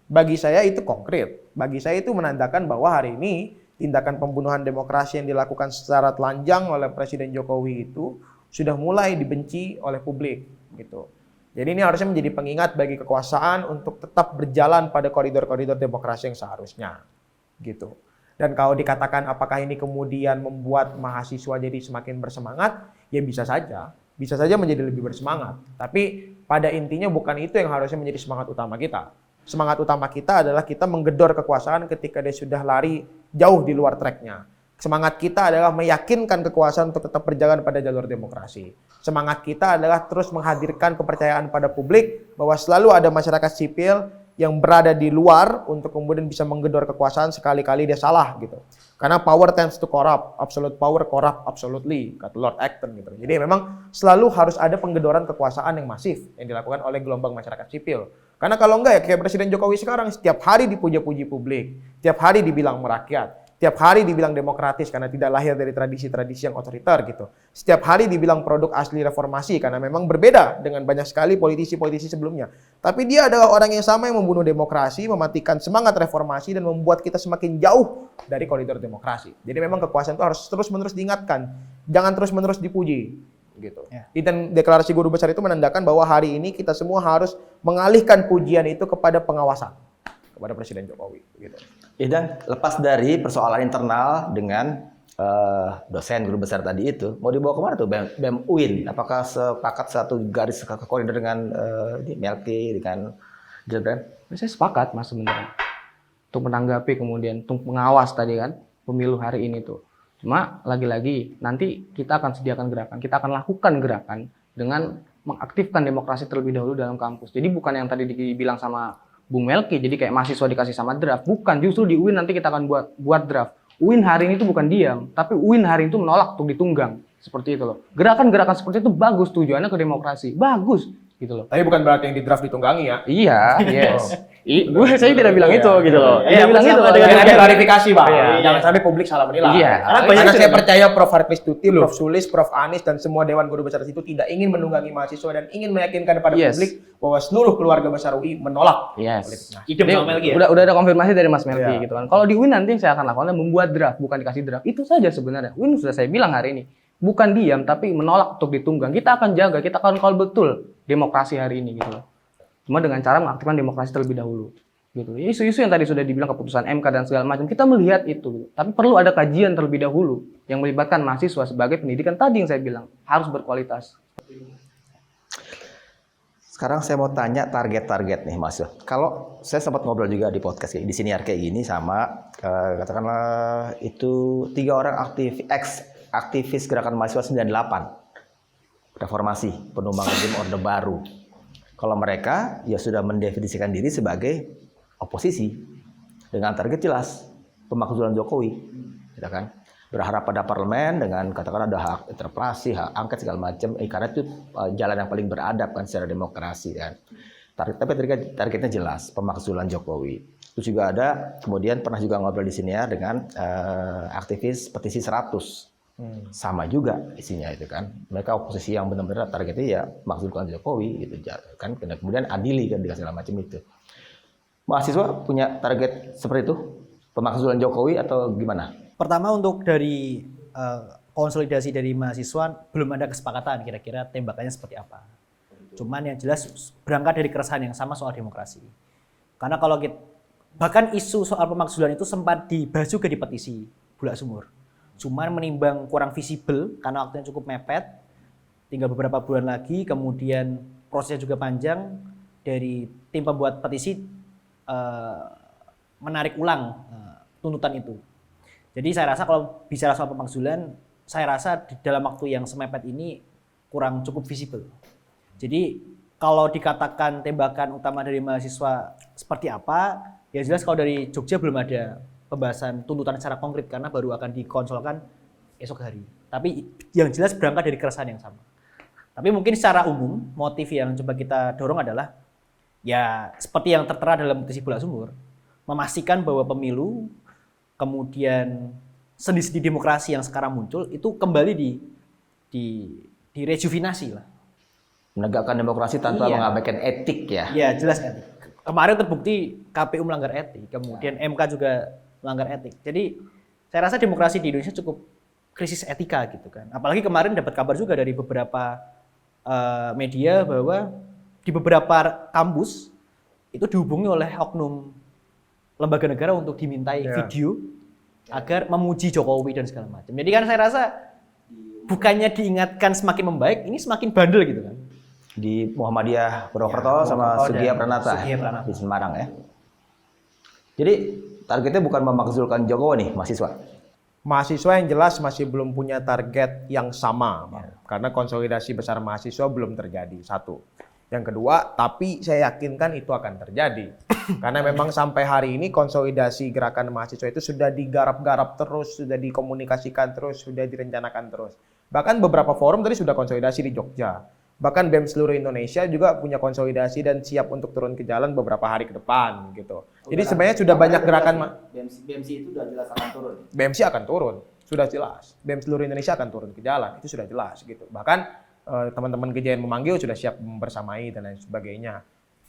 Bagi saya itu konkret. Bagi saya itu menandakan bahwa hari ini tindakan pembunuhan demokrasi yang dilakukan secara telanjang oleh Presiden Jokowi itu sudah mulai dibenci oleh publik gitu. Jadi ini harusnya menjadi pengingat bagi kekuasaan untuk tetap berjalan pada koridor-koridor demokrasi yang seharusnya gitu. Dan kalau dikatakan apakah ini kemudian membuat mahasiswa jadi semakin bersemangat, ya bisa saja menjadi lebih bersemangat. Tapi pada intinya bukan itu yang harusnya menjadi semangat utama kita. Semangat utama kita adalah kita menggedor kekuasaan ketika dia sudah lari jauh di luar tracknya. Semangat kita adalah meyakinkan kekuasaan untuk tetap berjalan pada jalur demokrasi. Semangat kita adalah terus menghadirkan kepercayaan pada publik bahwa selalu ada masyarakat sipil yang berada di luar untuk kemudian bisa menggedor kekuasaan sekali-kali dia salah gitu. Karena power tends to corrupt, absolute power corrupt absolutely, kata Lord Acton gitu. Jadi memang selalu harus ada penggedoran kekuasaan yang masif yang dilakukan oleh gelombang masyarakat sipil. Karena kalau enggak ya kayak Presiden Jokowi sekarang setiap hari dipuji-puji publik, setiap hari dibilang merakyat. Setiap hari dibilang demokratis karena tidak lahir dari tradisi-tradisi yang otoriter gitu. Setiap hari dibilang produk asli reformasi karena memang berbeda dengan banyak sekali politisi-politisi sebelumnya. Tapi dia adalah orang yang sama yang membunuh demokrasi, mematikan semangat reformasi dan membuat kita semakin jauh dari koridor demokrasi. Jadi memang kekuasaan itu harus terus-menerus diingatkan, jangan terus-menerus dipuji gitu. Dan deklarasi guru besar itu menandakan bahwa hari ini kita semua harus mengalihkan pujian itu kepada pengawasan kepada Presiden Jokowi gitu. Dan lepas dari persoalan internal dengan dosen guru besar tadi itu, mau dibawa kemana tuh BEM UIN? Apakah sepakat satu garis koridor dengan Melki, dengan Gibran? Saya sepakat Mas sebenarnya untuk menanggapi kemudian untuk mengawas tadi kan pemilu hari ini tuh. Cuma lagi-lagi nanti kita akan sediakan gerakan, kita akan lakukan gerakan dengan mengaktifkan demokrasi terlebih dahulu dalam kampus. Jadi bukan yang tadi dibilang sama Bung Melki, jadi kayak mahasiswa dikasih sama draft. Bukan, justru di UIN nanti kita akan buat draft. UIN hari ini tuh bukan diam, tapi UIN hari itu menolak untuk ditunggang. Seperti itu loh. Gerakan-gerakan seperti itu bagus, tujuannya ke demokrasi. Bagus, gitu loh. Tapi bukan berarti yang di draft ditunggangi ya. Iya, yes. Saya tidak bilang itu, gitu loh. Iya, Tidak bilang itu. Ada klarifikasi, Bang. Iya. Jangan sampai publik salah menilai. Iya. Karena saya percaya Prof. Hartwis Tuti, Prof. Sulis, Prof. Anies, dan semua Dewan Guru Besar itu tidak ingin menunggangi mahasiswa dan ingin meyakinkan kepada publik bahwa seluruh keluarga besar UI menolak. Yes. Hidup sama Melki ya? Udah ada konfirmasi dari Mas Melki Iya. gitu kan. Kalau di UIN nanti yang saya akan lakukan adalah membuat draft, bukan dikasih draft. Itu saja sebenarnya. UIN sudah saya bilang hari ini. Bukan diam, tapi menolak untuk ditunggang. Kita akan jaga, kita akan kawal betul demokrasi hari ini gitu loh. Cuma dengan cara mengaktifkan demokrasi terlebih dahulu. Gitu. Isu-isu yang tadi sudah dibilang keputusan MK dan segala macam, kita melihat itu. Tapi perlu ada kajian terlebih dahulu yang melibatkan mahasiswa sebagai pendidikan tadi yang saya bilang harus berkualitas. Sekarang saya mau tanya target-target nih Mas. Kalau saya sempat ngobrol juga di podcast di siniar kayak gini sama katakanlah itu 3 orang aktivis gerakan mahasiswa 98 reformasi penumbang rezim Orde Baru. Kalau mereka ya sudah mendefinisikan diri sebagai oposisi dengan target jelas pemakzulan Jokowi, ya kan? Berharap pada parlemen dengan katakan ada hak interpelasi, hak angket segala macam, karena itu jalan yang paling beradab kan secara demokrasi kan. Tapi targetnya jelas pemakzulan Jokowi. Terus juga ada kemudian pernah juga ngobrol di sini ya dengan aktivis petisi 100. Sama juga isinya itu kan. Mereka oposisi yang benar-benar targetnya ya pemakzulan Jokowi gitu kan. Kemudian adili kan dengan segala macam itu. Mahasiswa punya target seperti itu? Pemakzulan Jokowi atau gimana? Pertama untuk dari konsolidasi dari mahasiswa belum ada kesepakatan kira-kira tembakannya seperti apa. Cuman yang jelas berangkat dari keresahan yang sama soal demokrasi. Karena kalau kita, bahkan isu soal pemakzulan itu sempat dibahas juga di petisi Bulak Sumur. Cuman menimbang kurang visible karena waktunya cukup mepet. Tinggal beberapa bulan lagi, kemudian prosesnya juga panjang dari tim pembuat petisi menarik ulang tuntutan itu. Jadi saya rasa kalau bicara soal pemakzulan, saya rasa di dalam waktu yang semepet ini kurang cukup visible. Jadi kalau dikatakan tembakan utama dari mahasiswa seperti apa, ya jelas kalau dari Jogja belum ada pembahasan tuntutan secara konkret karena baru akan dikonsolkan esok hari. Tapi yang jelas berangkat dari keresahan yang sama. Tapi mungkin secara umum motif yang coba kita dorong adalah ya seperti yang tertera dalam petisi Bulak Sumur, memastikan bahwa pemilu kemudian sendi-sendi demokrasi yang sekarang muncul itu kembali direjuvinasi lah. Menegakkan demokrasi tanpa Iya. mengabaikan etik ya. Ya jelas etik. Kemarin terbukti KPU melanggar etik, kemudian MK juga melanggar etik. Jadi saya rasa demokrasi di Indonesia cukup krisis etika gitu kan. Apalagi kemarin dapat kabar juga dari beberapa media bahwa di beberapa kampus itu dihubungi oleh oknum lembaga negara untuk dimintai video agar memuji Jokowi dan segala macam. Jadi kan saya rasa bukannya diingatkan semakin membaik, ini semakin bandel gitu kan. Di Muhammadiyah Purwokerto sama Purwokerto Sugiya dan Pranata Sugiya Pranata. di Semarang ya. Jadi targetnya bukan memakzulkan Jokowi nih mahasiswa. Mahasiswa yang jelas masih belum punya target yang sama, Bang. Karena konsolidasi besar mahasiswa belum terjadi, satu. Yang kedua, tapi saya yakinkan itu akan terjadi. Karena memang sampai hari ini konsolidasi gerakan mahasiswa itu sudah digarap-garap terus, sudah dikomunikasikan terus, sudah direncanakan terus. Bahkan beberapa forum tadi sudah konsolidasi di Jogja. Bahkan BEM seluruh Indonesia juga punya konsolidasi dan siap untuk turun ke jalan beberapa hari ke depan gitu. Jadi sebenarnya sudah banyak gerakan BMC itu udah jelas akan turun. BMC akan turun, sudah jelas. BEM seluruh Indonesia akan turun ke jalan, itu sudah jelas gitu. Bahkan teman-teman Gejayan memanggil sudah siap membersamai dan lain sebagainya.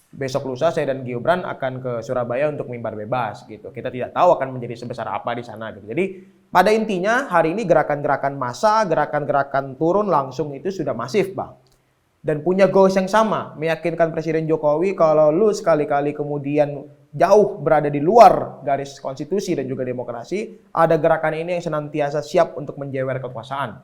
Besok lusa saya dan Gibran akan ke Surabaya untuk mimbar bebas gitu. Kita tidak tahu akan menjadi sebesar apa di sana gitu. Jadi pada intinya hari ini gerakan-gerakan massa, gerakan-gerakan turun langsung itu sudah masif, Bang. Dan punya goals yang sama, meyakinkan Presiden Jokowi kalau lu sekali-kali kemudian jauh berada di luar garis konstitusi dan juga demokrasi, ada gerakan ini yang senantiasa siap untuk menjewer kekuasaan.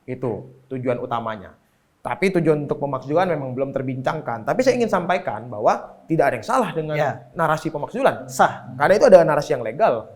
Itu tujuan utamanya. Tapi tujuan untuk pemakzulan memang belum terbincangkan. Tapi saya ingin sampaikan bahwa tidak ada yang salah dengan narasi pemakzulan. Sah. Karena itu ada narasi yang legal.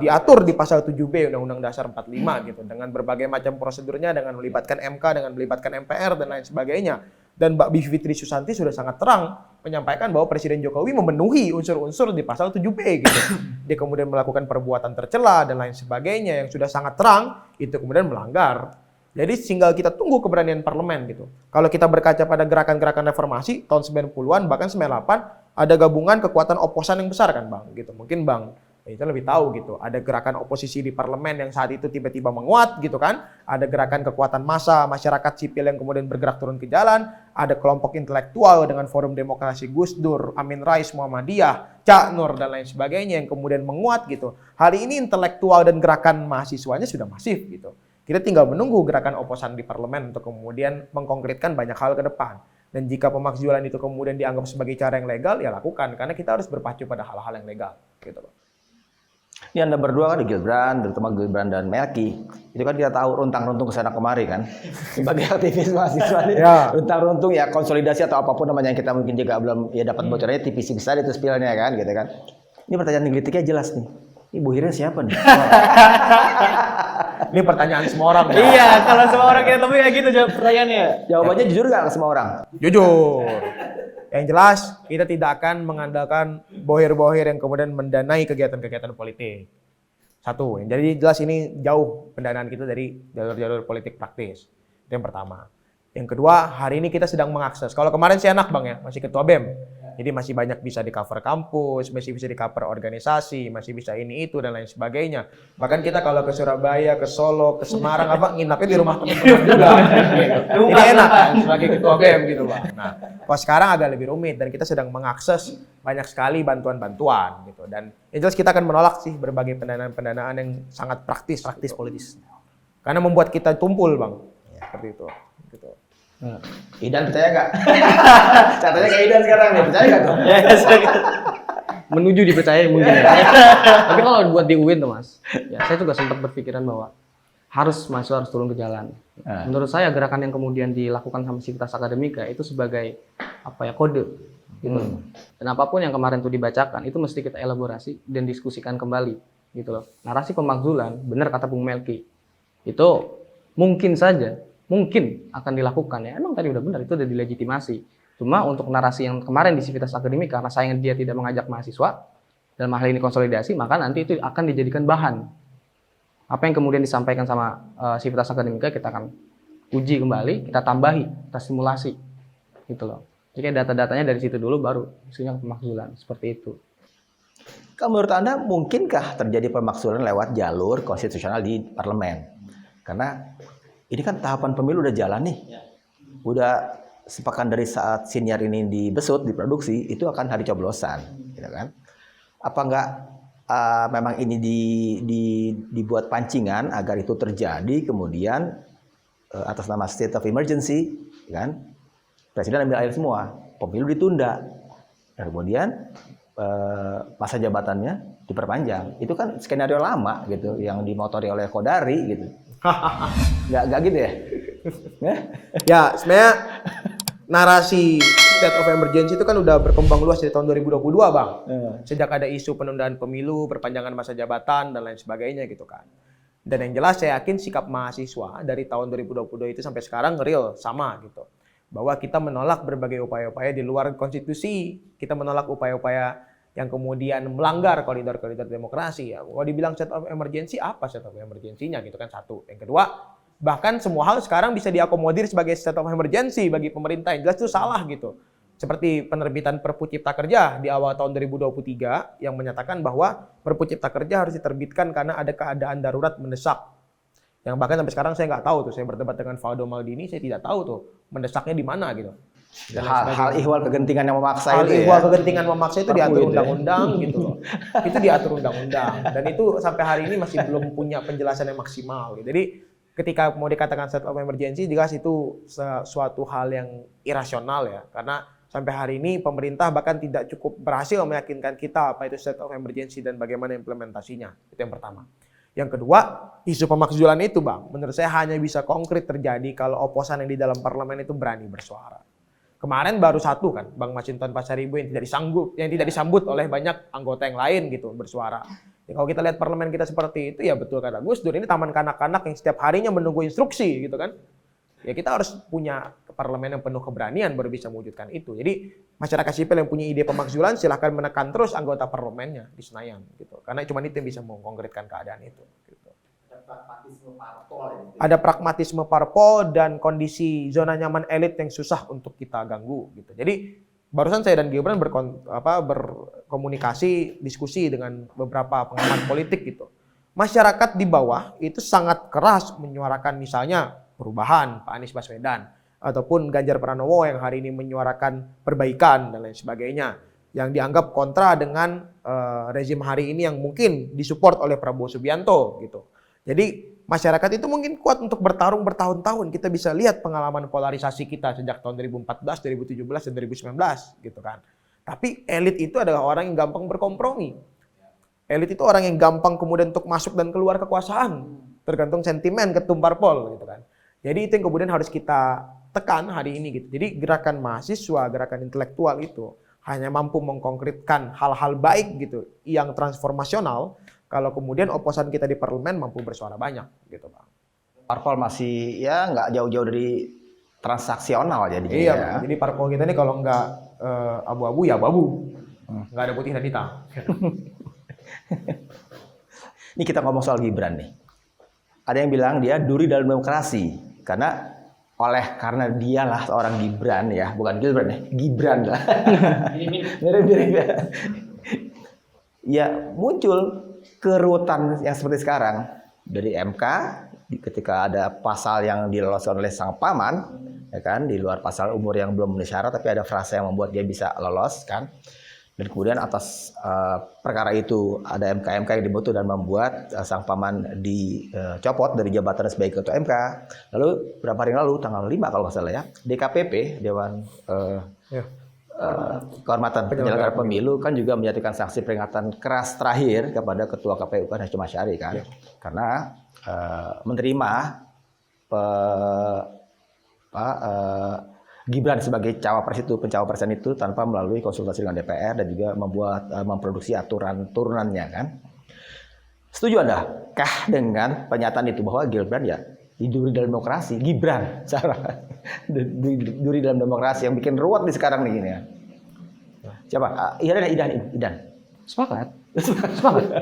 Diatur di pasal 7B Undang-Undang Dasar 45 gitu. Dengan berbagai macam prosedurnya, dengan melibatkan MK, dengan melibatkan MPR, dan lain sebagainya. Dan Mbak Bivitri Susanti sudah sangat terang menyampaikan bahwa Presiden Jokowi memenuhi unsur-unsur di pasal 7B gitu. Dia kemudian melakukan perbuatan tercela dan lain sebagainya yang sudah sangat terang, itu kemudian melanggar. Jadi tinggal kita tunggu keberanian parlemen gitu. Kalau kita berkaca pada gerakan-gerakan reformasi tahun 90-an bahkan 98 ada gabungan kekuatan oposan yang besar kan, Bang, gitu. Mungkin Bang itu lebih tahu gitu. Ada gerakan oposisi di parlemen yang saat itu tiba-tiba menguat gitu kan. Ada gerakan kekuatan massa, masyarakat sipil yang kemudian bergerak turun ke jalan. Ada kelompok intelektual dengan Forum Demokrasi Gus Dur, Amin Rais, Muhammadiyah, Cak Nur dan lain sebagainya yang kemudian menguat gitu. Hari ini intelektual dan gerakan mahasiswanya sudah masif gitu. Kita tinggal menunggu gerakan oposan di parlemen untuk kemudian mengkonkretkan banyak hal ke depan. Dan jika pemakzulan itu kemudian dianggap sebagai cara yang legal, ya lakukan. Karena kita harus berpacu pada hal-hal yang legal gitu loh. Ini Anda berdua kan di Gibran, terutama Gibran dan Melki. Itu kan kita tahu runtang-runtung kesana kemari kan. Sebagai aktivis mahasiswa ini, runtang-runtung ya konsolidasi atau apapun namanya yang kita mungkin juga belum ya dapat bocorannya tipis-tipis tadi itu spillnya kan gitu kan. Ini pertanyaan kritiknya jelas nih. Ini Bu Hirin siapa nih? Ini pertanyaan semua orang. Iya, kalau semua orang kita temui kayak gitu jawab pertanyaannya. Jawabannya jujur nggak ke semua orang? Jujur. Yang jelas, kita tidak akan mengandalkan bohir-bohir yang kemudian mendanai kegiatan-kegiatan politik. Satu, jadi jelas ini jauh pendanaan kita dari jalur-jalur politik praktis. Itu yang pertama. Yang kedua, hari ini kita sedang mengakses. Kalau kemarin sih enak Bang ya, masih ketua BEM. Jadi masih banyak bisa di cover kampus, masih bisa di cover organisasi, masih bisa ini itu dan lain sebagainya. Bahkan kita kalau ke Surabaya, ke Solo, ke Semarang apa nginapnya di rumah teman-teman juga. Jadi enak kan sebagai ketua BEM gitu Bang. Nah, kalau sekarang agak lebih rumit dan kita sedang mengakses banyak sekali bantuan-bantuan gitu. Dan yang jelas kita akan menolak sih berbagai pendanaan-pendanaan yang sangat praktis politis. Karena membuat kita tumpul Bang. Seperti itu. Gitu. Idan percaya nggak? Catanya kayak Idan sekarang nih, percaya nggak tuh? Menuju dipercaya mungkin ya. Tapi kalau buat di UIN tuh Mas, ya saya juga sempat berpikiran bahwa mahasiswa harus turun ke jalan. Menurut saya gerakan yang kemudian dilakukan sama Civitas Akademika itu sebagai apa ya kode gitu. Dan apapun yang kemarin tuh dibacakan itu mesti kita elaborasi dan diskusikan kembali gitu loh. Narasi pemakzulan, benar kata Bung Melki. Itu mungkin saja mungkin akan dilakukan ya. Emang tadi udah benar itu udah dilegitimasi. Cuma untuk narasi yang kemarin di Civitas Akademika karena sayangnya dia tidak mengajak mahasiswa dalam hal ini konsolidasi, maka nanti itu akan dijadikan bahan. Apa yang kemudian disampaikan sama Civitas Akademika kita akan uji kembali, kita tambahi, kita simulasi gitu loh. Jadi data-datanya dari situ dulu baru isunya pemakzulan seperti itu. Kalau menurut Anda mungkinkah terjadi pemakzulan lewat jalur konstitusional di parlemen? Karena Ini kan tahapan pemilu udah jalan nih. Udah sepekan dari saat siniar ini dibesut, diproduksi, itu akan hari coblosan, gitu kan? Apa enggak memang ini dibuat pancingan agar itu terjadi, kemudian atas nama state of emergency, kan? Presiden ambil alih semua, pemilu ditunda, dan kemudian masa jabatannya diperpanjang. Itu kan skenario lama gitu, yang dimotori oleh Kodari gitu. Nggak gitu ya? Ya, sebenarnya narasi state of emergency itu kan udah berkembang luas dari tahun 2022, Bang. Sejak ada isu penundaan pemilu, perpanjangan masa jabatan, dan lain sebagainya gitu kan. Dan yang jelas saya yakin sikap mahasiswa dari tahun 2022 itu sampai sekarang real sama gitu. Bahwa kita menolak berbagai upaya-upaya di luar konstitusi, kita menolak upaya-upaya yang kemudian melanggar koridor-koridor demokrasi. Ya, kalau dibilang state of emergency, apa state of emergency-nya gitu kan, satu. Yang kedua, bahkan semua hal sekarang bisa diakomodir sebagai state of emergency bagi pemerintah. Yang jelas itu salah gitu. Seperti penerbitan Perpu Cipta Kerja di awal tahun 2023 yang menyatakan bahwa Perpu Cipta Kerja harus diterbitkan karena ada keadaan darurat mendesak. Yang bahkan sampai sekarang saya nggak tahu tuh, saya berdebat dengan Valdo Maldini, saya tidak tahu tuh mendesaknya di mana gitu. Hal ihwal kegentingan yang memaksa Hal itu ihwal ya. kegentingan memaksa itu diatur Perpu itu ya. undang-undang gitu loh. Itu diatur undang-undang dan itu sampai hari ini masih belum punya penjelasan yang maksimal gitu. Jadi ketika mau dikatakan state of emergency, jelas itu suatu hal yang irasional ya, karena sampai hari ini pemerintah bahkan tidak cukup berhasil meyakinkan kita apa itu state of emergency dan bagaimana implementasinya. Itu yang pertama. Yang kedua, isu pemakzulan itu, Bang, menurut saya hanya bisa konkret terjadi kalau oposan yang di dalam parlemen itu berani bersuara. Kemarin baru satu kan, Bang Masinton Pasaribu yang tidak disambut oleh banyak anggota yang lain gitu bersuara. Ya, kalau kita lihat parlemen kita seperti itu, ya betul kata Gus Dur, ini taman kanak-kanak yang setiap harinya menunggu instruksi gitu kan. Ya kita harus punya parlemen yang penuh keberanian baru bisa mewujudkan itu. Jadi masyarakat sipil yang punya ide pemakzulan silahkan menekan terus anggota parlemennya di Senayan gitu. Karena cuma itu yang bisa mengkonkretkan keadaan itu. Gitu. Ada pragmatisme parpol dan kondisi zona nyaman elit yang susah untuk kita ganggu gitu. Jadi barusan saya dan Gibran berkomunikasi, diskusi dengan beberapa pengamat politik gitu. Masyarakat di bawah itu sangat keras menyuarakan misalnya perubahan Pak Anies Baswedan ataupun Ganjar Pranowo yang hari ini menyuarakan perbaikan dan lain sebagainya yang dianggap kontra dengan rezim hari ini yang mungkin disupport oleh Prabowo Subianto gitu. Jadi masyarakat itu mungkin kuat untuk bertarung bertahun-tahun. Kita bisa lihat pengalaman polarisasi kita sejak tahun 2014, 2017, dan 2019 gitu kan. Tapi elit itu adalah orang yang gampang berkompromi. Elit itu orang yang gampang kemudian untuk masuk dan keluar kekuasaan. Tergantung sentimen ketum parpol gitu kan. Jadi itu yang kemudian harus kita tekan hari ini gitu. Jadi gerakan mahasiswa, gerakan intelektual itu hanya mampu mengkonkretkan hal-hal baik gitu yang transformasional kalau kemudian oposan kita di parlemen mampu bersuara banyak gitu, Bang. Parpol masih ya nggak jauh-jauh dari transaksional jadi. Iya, ya. Bang. Jadi parpol kita ini kalau nggak abu-abu ya abu-abu. Nggak ada putih dan hitam. Ini kita ngomong soal Gibran nih. Ada yang bilang dia duri dalam demokrasi karena karena dialah seorang Gibran ya, bukan Gibran ya, Gibran lah. Mirip-mirip ya. Ya muncul kerutan yang seperti sekarang dari MK ketika ada pasal yang diloloskan oleh sang paman, ya kan, di luar pasal umur yang belum memenuhi syarat, tapi ada frasa yang membuat dia bisa lolos kan. Dan kemudian atas perkara itu ada MK yang dibentuk dan membuat sang paman dicopot dari jabatan sebagai ketua MK. Lalu berapa hari lalu, tanggal 5 kalau nggak salah ya, DKPP, Dewan Kehormatan Penyelenggara Pemilu kan juga menjatuhkan sanksi peringatan keras terakhir kepada Ketua KPU kan Hasyim Asy'ari kan, karena menerima Gibran sebagai cawapres itu, pencawapresan itu tanpa melalui konsultasi dengan DPR dan juga memproduksi aturan turunannya kan. Setuju Anda kah dengan pernyataan itu bahwa Gibran ya duri dalam demokrasi, Gibran cara duri dalam demokrasi yang bikin ruwet di sekarang nih gini ya. Siapa? Idan. Sepakat.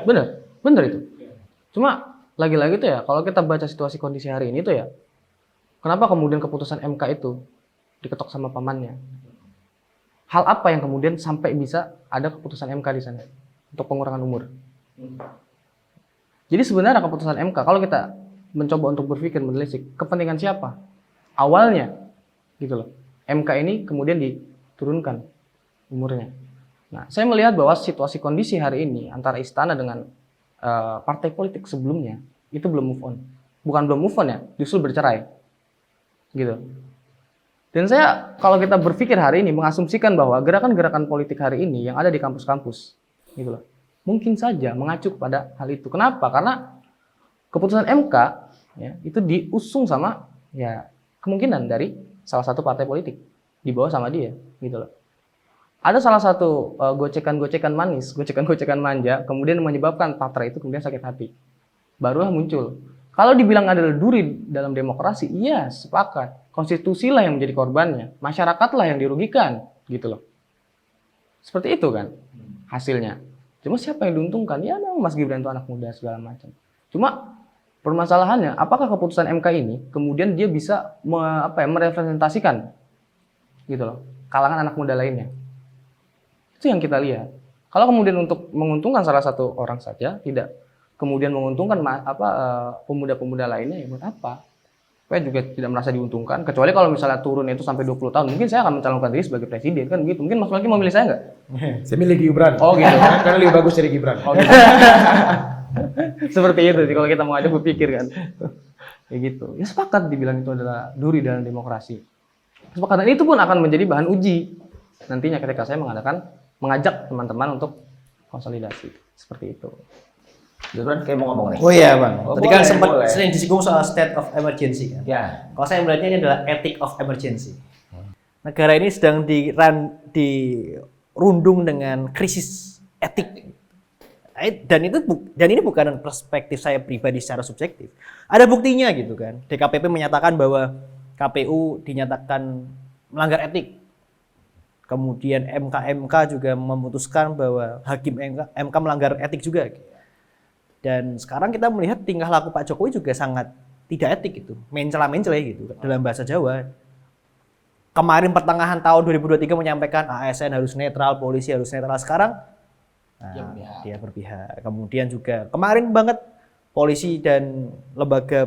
Bener itu. Cuma lagi-lagi tuh ya, kalau kita baca situasi kondisi hari ini tuh ya, kenapa kemudian keputusan MK itu diketok sama pamannya? Hal apa yang kemudian sampai bisa ada keputusan MK di sana untuk pengurangan umur? Jadi sebenarnya keputusan MK, kalau kita mencoba untuk berpikir menelisik kepentingan siapa awalnya gitu loh. MK ini kemudian diturunkan umurnya. Nah, saya melihat bahwa situasi kondisi hari ini antara istana dengan partai politik sebelumnya itu belum move on. Bukan belum move on ya, justru bercerai. Gitu. Dan saya kalau kita berpikir hari ini mengasumsikan bahwa gerakan-gerakan politik hari ini yang ada di kampus-kampus gitu loh, mungkin saja mengacu kepada hal itu. Kenapa? Karena keputusan MK ya, itu diusung sama ya kemungkinan dari salah satu partai politik di bawah sama dia gitu loh. Ada salah satu gocekan-gocekan manis, gocekan-gocekan manja, kemudian menyebabkan patra itu kemudian sakit hati. Barulah muncul. Kalau dibilang adalah duri dalam demokrasi, iya sepakat. Konstitusilah yang menjadi korbannya, masyarakatlah yang dirugikan, gitu loh. Seperti itu kan hasilnya. Cuma siapa yang diuntungkan? Ya memang Mas Gibran itu anak muda segala macam. Cuma permasalahannya, apakah keputusan MK ini kemudian dia bisa merepresentasikan, gitu loh, kalangan anak muda lainnya? Itu yang kita lihat. Kalau kemudian untuk menguntungkan salah satu orang saja, tidak kemudian menguntungkan pemuda-pemuda lainnya, ya buat apa? Saya juga tidak merasa diuntungkan. Kecuali kalau misalnya turun itu sampai 20 tahun, mungkin saya akan mencalonkan diri sebagai presiden kan gitu. Mungkin Mas Melki mau milih saya nggak? Saya milih Gibran. Oh gitu. Karena lebih bagus dari Gibran. Oh gitu. Seperti itu sih kalau kita mau ngajak berpikir kan. Ya gitu. Ya sepakat dibilang itu adalah duri dalam demokrasi. Kesepakatan itu pun akan menjadi bahan uji nantinya ketika saya mengajak teman-teman untuk konsolidasi seperti itu. Gibran kayak mau ngomong nih. Oh iya Bang, tadi kan boleh, sempat boleh. sering disinggung soal state of emergency kan. Ya. Kalau saya melihatnya ini adalah ethic of emergency. Negara ini sedang dirundung dengan krisis etik. Dan ini bukan perspektif saya pribadi secara subjektif. Ada buktinya gitu kan. DKPP menyatakan bahwa KPU dinyatakan melanggar etik. Kemudian MK juga memutuskan bahwa hakim MK melanggar etik juga. Dan sekarang kita melihat tingkah laku Pak Jokowi juga sangat tidak etik gitu. Mencela-mencela gitu dalam bahasa Jawa. Kemarin pertengahan tahun 2023 menyampaikan ASN harus netral, polisi harus netral. Sekarang dia berpihak. Kemudian juga kemarin banget polisi dan lembaga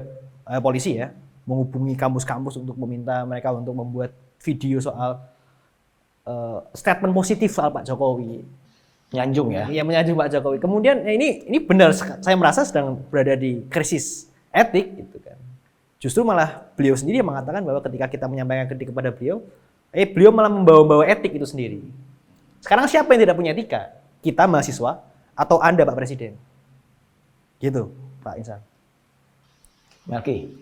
polisi ya menghubungi kampus-kampus untuk meminta mereka untuk membuat video soal statement positif soal Pak Jokowi. Nyanjung ya. Iya, menyanjung Pak Jokowi. Kemudian ini benar, saya merasa sedang berada di krisis etik gitu kan. Justru malah beliau sendiri yang mengatakan bahwa ketika kita menyampaikan kritik kepada beliau, beliau malah membawa-bawa etik itu sendiri. Sekarang siapa yang tidak punya etika? Kita mahasiswa atau Anda Pak Presiden? Gitu, Pak Insan. Melki.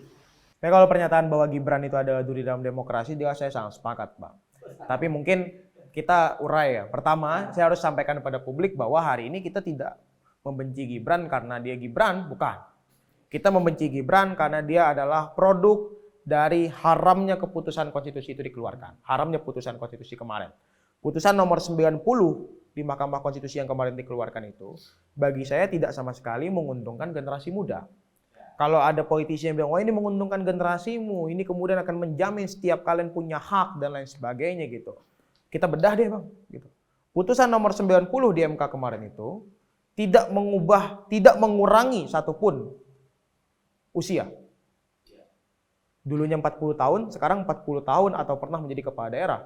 Nah, kalau pernyataan bahwa Gibran itu adalah duri dalam demokrasi, dia saya sangat sepakat, Bang. Tapi mungkin kita urai ya. Pertama, saya harus sampaikan kepada publik bahwa hari ini kita tidak membenci Gibran karena dia Gibran, bukan. Kita membenci Gibran karena dia adalah produk dari haramnya keputusan konstitusi itu dikeluarkan. Haramnya putusan konstitusi kemarin. Putusan nomor 90 di Mahkamah Konstitusi yang kemarin dikeluarkan itu, bagi saya tidak sama sekali menguntungkan generasi muda. Kalau ada politisi yang bilang, oh ini menguntungkan generasimu, ini kemudian akan menjamin setiap kalian punya hak dan lain sebagainya gitu. Kita bedah deh Bang. Gitu. Putusan nomor 90 di MK kemarin itu tidak mengubah, tidak mengurangi satupun usia. Dulunya 40 tahun, sekarang 40 tahun atau pernah menjadi kepala daerah.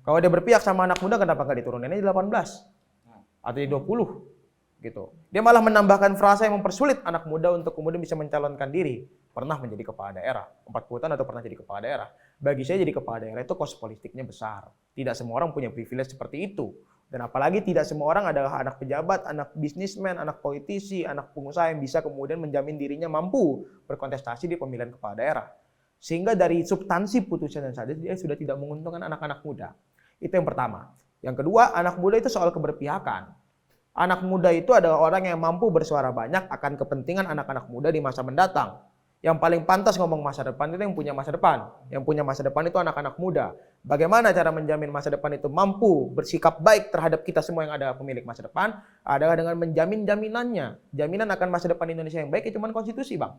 Kalau dia berpihak sama anak muda, kenapa nggak diturunin aja 18? Atau di 20? Gitu. Dia malah menambahkan frasa yang mempersulit anak muda untuk kemudian bisa mencalonkan diri. Pernah menjadi kepala daerah, 40 tahun atau pernah jadi kepala daerah. Bagi saya jadi kepala daerah itu kos politiknya besar. Tidak semua orang punya privilege seperti itu. Dan apalagi tidak semua orang adalah anak pejabat, anak bisnismen, anak politisi, anak pengusaha yang bisa kemudian menjamin dirinya mampu berkontestasi di pemilihan kepala daerah. Sehingga dari substansi putusan dan sadar dia sudah tidak menguntungkan anak-anak muda. Itu yang pertama. Yang kedua, anak muda itu soal keberpihakan. Anak muda itu adalah orang yang mampu bersuara banyak akan kepentingan anak-anak muda di masa mendatang. Yang paling pantas ngomong masa depan itu yang punya masa depan. Yang punya masa depan itu anak-anak muda. Bagaimana cara menjamin masa depan itu mampu bersikap baik terhadap kita semua yang ada pemilik masa depan? Adalah dengan menjamin jaminannya. Jaminan akan masa depan Indonesia yang baik itu cuma konstitusi, Bang.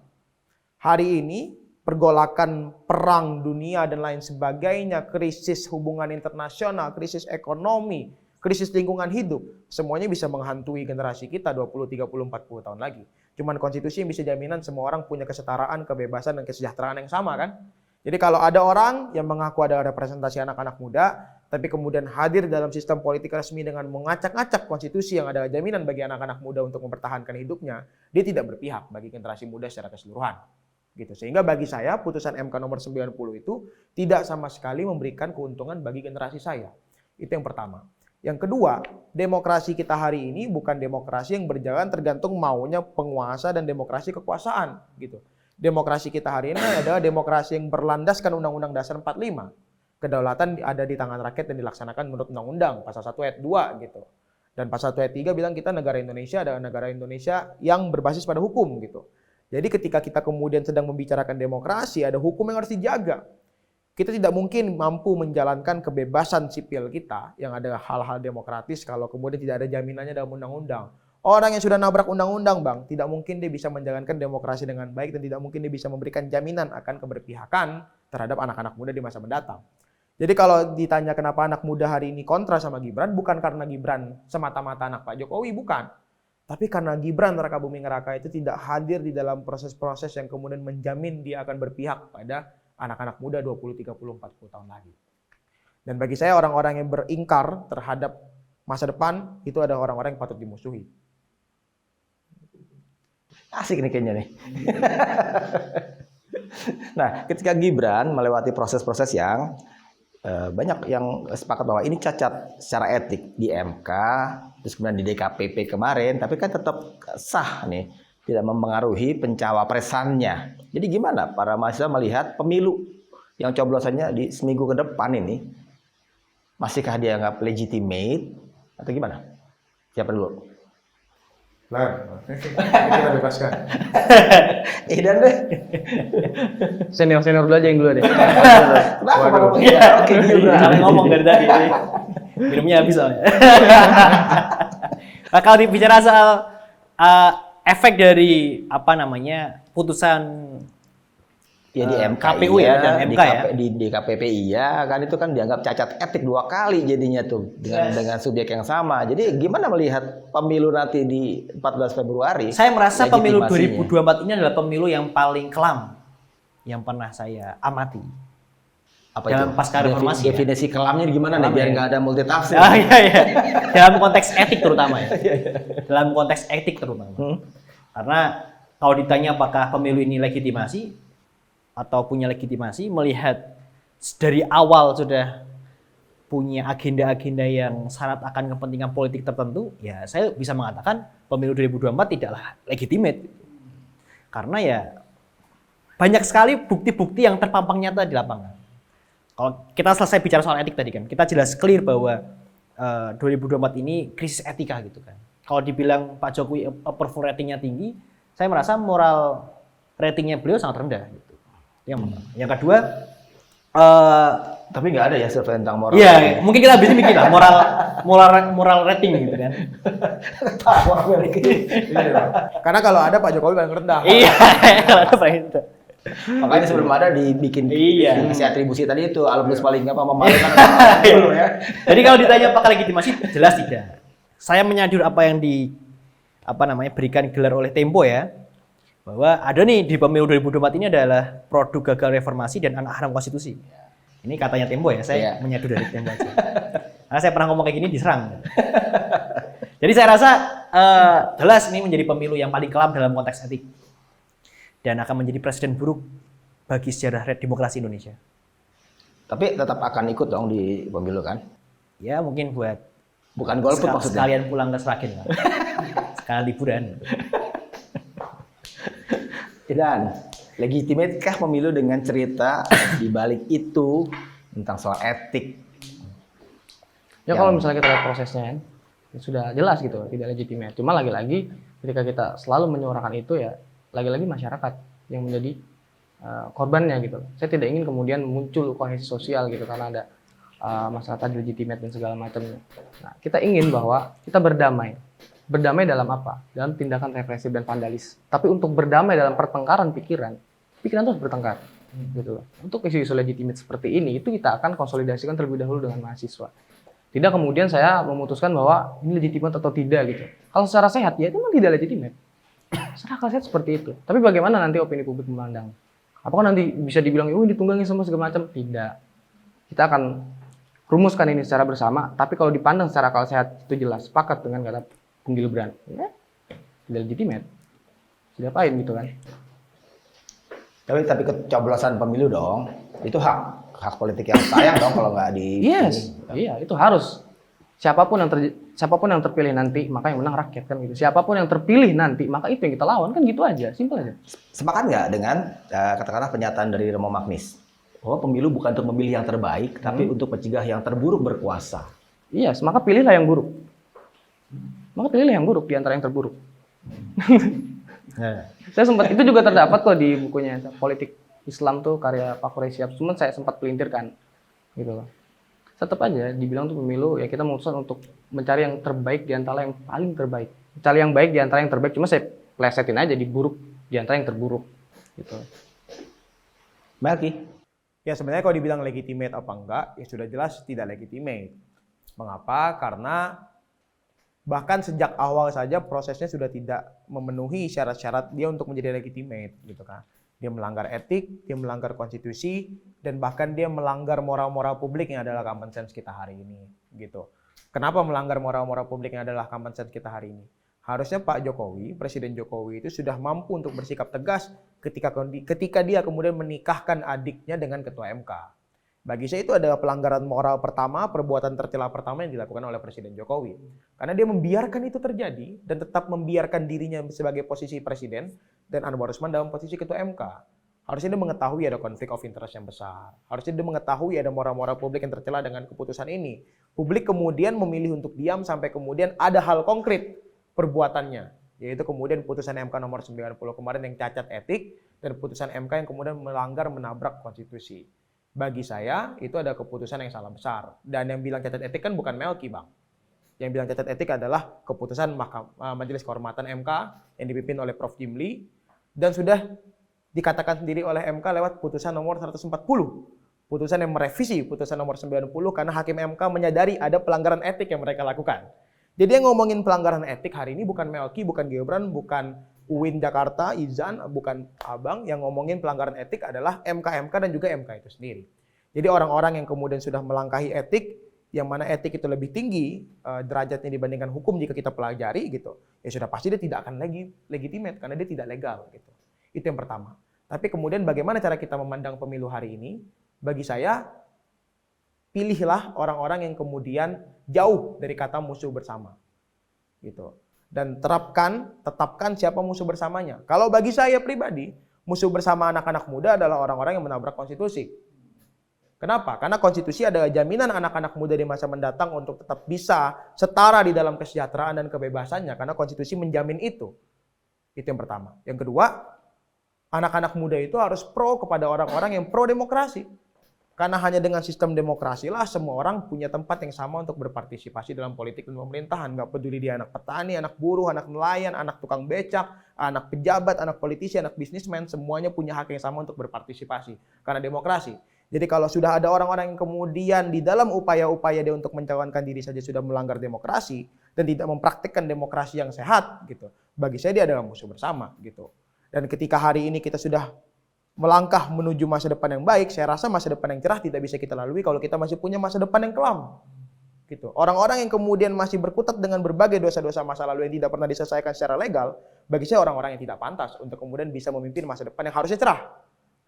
Hari ini pergolakan perang dunia dan lain sebagainya, krisis hubungan internasional, krisis ekonomi, krisis lingkungan hidup, semuanya bisa menghantui generasi kita 20, 30, 40 tahun lagi. Cuman konstitusi yang bisa jaminan semua orang punya kesetaraan, kebebasan, dan kesejahteraan yang sama kan. Jadi kalau ada orang yang mengaku ada representasi anak-anak muda, tapi kemudian hadir dalam sistem politik resmi dengan mengacak-acak konstitusi yang ada jaminan bagi anak-anak muda untuk mempertahankan hidupnya, dia tidak berpihak bagi generasi muda secara keseluruhan. Gitu. Sehingga bagi saya putusan MK nomor 90 itu tidak sama sekali memberikan keuntungan bagi generasi saya. Itu yang pertama. Yang kedua, demokrasi kita hari ini bukan demokrasi yang berjalan tergantung maunya penguasa dan demokrasi kekuasaan gitu. Demokrasi kita hari ini adalah demokrasi yang berlandaskan Undang-Undang Dasar 45. Kedaulatan ada di tangan rakyat dan dilaksanakan menurut Undang-Undang pasal 1 ayat 2 gitu. Dan pasal 1 ayat 3 bilang kita negara Indonesia adalah negara Indonesia yang berbasis pada hukum gitu. Jadi ketika kita kemudian sedang membicarakan demokrasi, ada hukum yang harus dijaga. Kita tidak mungkin mampu menjalankan kebebasan sipil kita yang ada hal-hal demokratis kalau kemudian tidak ada jaminannya dalam undang-undang. Orang yang sudah nabrak undang-undang, Bang, tidak mungkin dia bisa menjalankan demokrasi dengan baik dan tidak mungkin dia bisa memberikan jaminan akan keberpihakan terhadap anak-anak muda di masa mendatang. Jadi kalau ditanya kenapa anak muda hari ini kontra sama Gibran, bukan karena Gibran semata-mata anak Pak Jokowi, bukan. Tapi karena Gibran Raka Buming Raka itu tidak hadir di dalam proses-proses yang kemudian menjamin dia akan berpihak pada anak-anak muda 20, 30, 40 tahun lagi. Dan bagi saya orang-orang yang beringkar terhadap masa depan itu adalah orang-orang yang patut dimusuhi. Asik nih kayaknya nih. Nah, ketika Gibran melewati proses-proses yang banyak yang sepakat bahwa ini cacat secara etik di MK, terus kemudian di DKPP kemarin, tapi kan tetap sah nih, tidak mempengaruhi pencawapresannya. Jadi gimana para mahasiswa melihat pemilu yang coblosannya di seminggu ke depan ini, masihkah dianggap legitimate atau gimana? Siapa dulu? Kita bebaskan. Dan deh. Senior dulu aja yang dulu deh. Kenapa ngomong gitu? Oke, Gibran. Jangan ngomong dari tadi. Minumnya habis soalnya. Nah, kalau bicara soal efek dari putusan Ya di MK KPU iya, ya dan MK ya. Di KPP iya kan itu kan dianggap cacat etik 2 kali jadinya tuh dengan subjek yang sama. Jadi gimana melihat pemilu nanti di 14 Februari? Saya merasa pemilu legitimasinya? 2024 ini adalah pemilu yang paling kelam yang pernah saya amati. Apa dalam itu? pasca reformasi ya. Definisi kelamnya gimana nih biar nggak ada multitafsir? Iya. Dalam konteks etik terutama ya. Dalam konteks etik terutama. Karena kalau ditanya apakah pemilu ini legitimasi atau punya legitimasi, melihat dari awal sudah punya agenda-agenda yang syarat akan kepentingan politik tertentu, ya saya bisa mengatakan pemilu 2024 tidaklah legitimate. Karena ya banyak sekali bukti-bukti yang terpampang nyata di lapangan. Kalau kita selesai bicara soal etik tadi kan, kita jelas clear bahwa 2024 ini krisis etika gitu kan. Kalau dibilang Pak Jokowi approval ratingnya tinggi, saya merasa moral ratingnya beliau sangat rendah gitu. Yang kedua, Tapi nggak ada ya survei tentang moral. iya, mungkin kita bisa mikir lah moral rating gitu kan. Karena kalau ada Pak Jokowi paling rendah. Iya, kalau ada paling rendah. Makanya sebelum ada dibikin Iya. isi atribusi tadi itu alumnus paling apa memalukan dulu ya. Jadi kalau ditanya apakah legitimasi, jelas tidak. Saya menyadur apa yang berikan gelar oleh Tempo ya, bahwa ada nih di pemilu 2024 ini adalah produk gagal reformasi dan anak haram konstitusi. Ini katanya Tempo ya, saya menyadur dari Tempo aja. Karena saya pernah ngomong kayak gini diserang. Jadi saya rasa jelas ini menjadi pemilu yang paling kelam dalam konteks etik. Dan akan menjadi presiden buruk bagi sejarah demokrasi Indonesia. Tapi tetap akan ikut dong di pemilu kan? Ya mungkin buat Bukan golput maksudnya. sekalian pulang ke Sragen lah. Sekalian liburan. Dan legitimatekah pemilu dengan cerita di balik itu tentang soal etik? Ya kalau misalnya kita lihat prosesnya kan, ya sudah jelas gitu, tidak legitimate. Cuma lagi-lagi ketika kita selalu menyuarakan itu ya, lagi-lagi masyarakat yang menjadi korbannya gitu. Saya tidak ingin kemudian muncul kohesi sosial gitu karena ada masalah tadi legitimate dan segala macamnya. Nah, kita ingin bahwa kita berdamai. Berdamai dalam apa? Dalam tindakan represif dan vandalis. Tapi untuk berdamai dalam pertengkaran pikiran itu harus bertengkar. Gitu loh. Untuk isu-isu legitimate seperti ini, itu kita akan konsolidasikan terlebih dahulu dengan mahasiswa. Tidak kemudian saya memutuskan bahwa ini legitimate atau tidak gitu. Kalau secara sehat, ya itu memang tidak legitimate. Secara akal sehat seperti itu. Tapi bagaimana nanti opini publik memandang? Apakah nanti bisa dibilang, ditunggangi semua segala macam? Tidak. Kita akan rumuskan ini secara bersama, tapi kalau dipandang secara akal sehat itu jelas, sepakat dengan kata Bung Gilbran. Ya, tidak legitimate. Sudah apain gitu kan? Tapi kecoblosan pemilu dong, itu hak politik yang sayang dong kalau nggak di. Yes, iya itu harus. Siapapun yang terpilih nanti, maka yang menang rakyat kan gitu. Siapapun yang terpilih nanti, maka itu yang kita lawan kan gitu aja, simpel aja. Sepakat nggak dengan katakanlah pernyataan dari Romo Magnis bahwa pemilu bukan untuk memilih yang terbaik, tapi untuk mencegah yang terburuk berkuasa. Iya, maka pilihlah yang buruk. Maka pilihlah yang buruk di antara yang terburuk. Saya sempat, itu juga terdapat kok di bukunya Politik Islam tuh karya Pak Quraisyab, cuman saya sempat pelintirkan gitu loh. Tetap aja dibilang tuh pemilu ya kita memutuskan untuk mencari yang terbaik di antara yang paling terbaik. Cari yang baik di antara yang terbaik, cuma saya plesetin aja di buruk di antara yang terburuk gitu. Melki. Ya sebenarnya kalau dibilang legitimate apa enggak, ya sudah jelas tidak legitimate. Mengapa? Karena bahkan sejak awal saja prosesnya sudah tidak memenuhi syarat-syarat dia untuk menjadi legitimate gitu kan. Dia melanggar etik, dia melanggar konstitusi, dan bahkan dia melanggar moral-moral publik yang adalah common sense kita hari ini gitu. Kenapa melanggar moral-moral publik yang adalah common sense kita hari ini? Harusnya Pak Jokowi, Presiden Jokowi itu sudah mampu untuk bersikap tegas ketika dia kemudian menikahkan adiknya dengan Ketua MK. Bagi saya itu adalah pelanggaran moral pertama, perbuatan tercela pertama yang dilakukan oleh Presiden Jokowi. Karena dia membiarkan itu terjadi dan tetap membiarkan dirinya sebagai posisi presiden dan Anwar Usman dalam posisi Ketua MK. Harusnya dia mengetahui ada konflik of interest yang besar. Harusnya dia mengetahui ada moral-moral publik yang tercela dengan keputusan ini. Publik kemudian memilih untuk diam sampai kemudian ada hal konkret perbuatannya. Yaitu kemudian putusan MK nomor 90 kemarin yang cacat etik dan putusan MK yang kemudian melanggar menabrak konstitusi. Bagi saya itu ada keputusan yang salah besar. Dan yang bilang cacat etik kan bukan Melki, Bang. Yang bilang cacat etik adalah keputusan Majelis Kehormatan MK yang dipimpin oleh Prof. Jimli dan sudah dikatakan sendiri oleh MK lewat putusan nomor 140. Putusan yang merevisi putusan nomor 90 karena Hakim MK menyadari ada pelanggaran etik yang mereka lakukan. Jadi yang ngomongin pelanggaran etik hari ini bukan Melki, bukan Gibran, bukan UIN Jakarta, Izan, bukan Abang. Yang ngomongin pelanggaran etik adalah MK dan juga MK itu sendiri. Jadi orang-orang yang kemudian sudah melangkahi etik, yang mana etik itu lebih tinggi derajatnya dibandingkan hukum jika kita pelajari gitu, ya sudah pasti dia tidak akan legitimate karena dia tidak legal gitu. Itu yang pertama. Tapi kemudian bagaimana cara kita memandang pemilu hari ini? Bagi saya, pilihlah orang-orang yang kemudian jauh dari kata musuh bersama. Gitu. Dan tetapkan siapa musuh bersamanya. Kalau bagi saya pribadi, musuh bersama anak-anak muda adalah orang-orang yang menabrak konstitusi. Kenapa? Karena konstitusi adalah jaminan anak-anak muda di masa mendatang untuk tetap bisa setara di dalam kesejahteraan dan kebebasannya. Karena konstitusi menjamin itu. Itu yang pertama. Yang kedua, anak-anak muda itu harus pro kepada orang-orang yang pro demokrasi. Karena hanya dengan sistem demokrasi lah semua orang punya tempat yang sama untuk berpartisipasi dalam politik dan pemerintahan. Nggak peduli dia anak petani, anak buruh, anak nelayan, anak tukang becak, anak pejabat, anak politisi, anak bisnismen, semuanya punya hak yang sama untuk berpartisipasi. Karena demokrasi. Jadi kalau sudah ada orang-orang yang kemudian di dalam upaya-upaya dia untuk mencalonkan diri saja sudah melanggar demokrasi dan tidak mempraktikkan demokrasi yang sehat, gitu. Bagi saya dia adalah musuh bersama, gitu. Dan ketika hari ini kita sudah melangkah menuju masa depan yang baik, saya rasa masa depan yang cerah tidak bisa kita lalui kalau kita masih punya masa depan yang kelam. Gitu. Orang-orang yang kemudian masih berkutat dengan berbagai dosa-dosa masa lalu yang tidak pernah diselesaikan secara legal, bagi saya orang-orang yang tidak pantas untuk kemudian bisa memimpin masa depan yang harusnya cerah.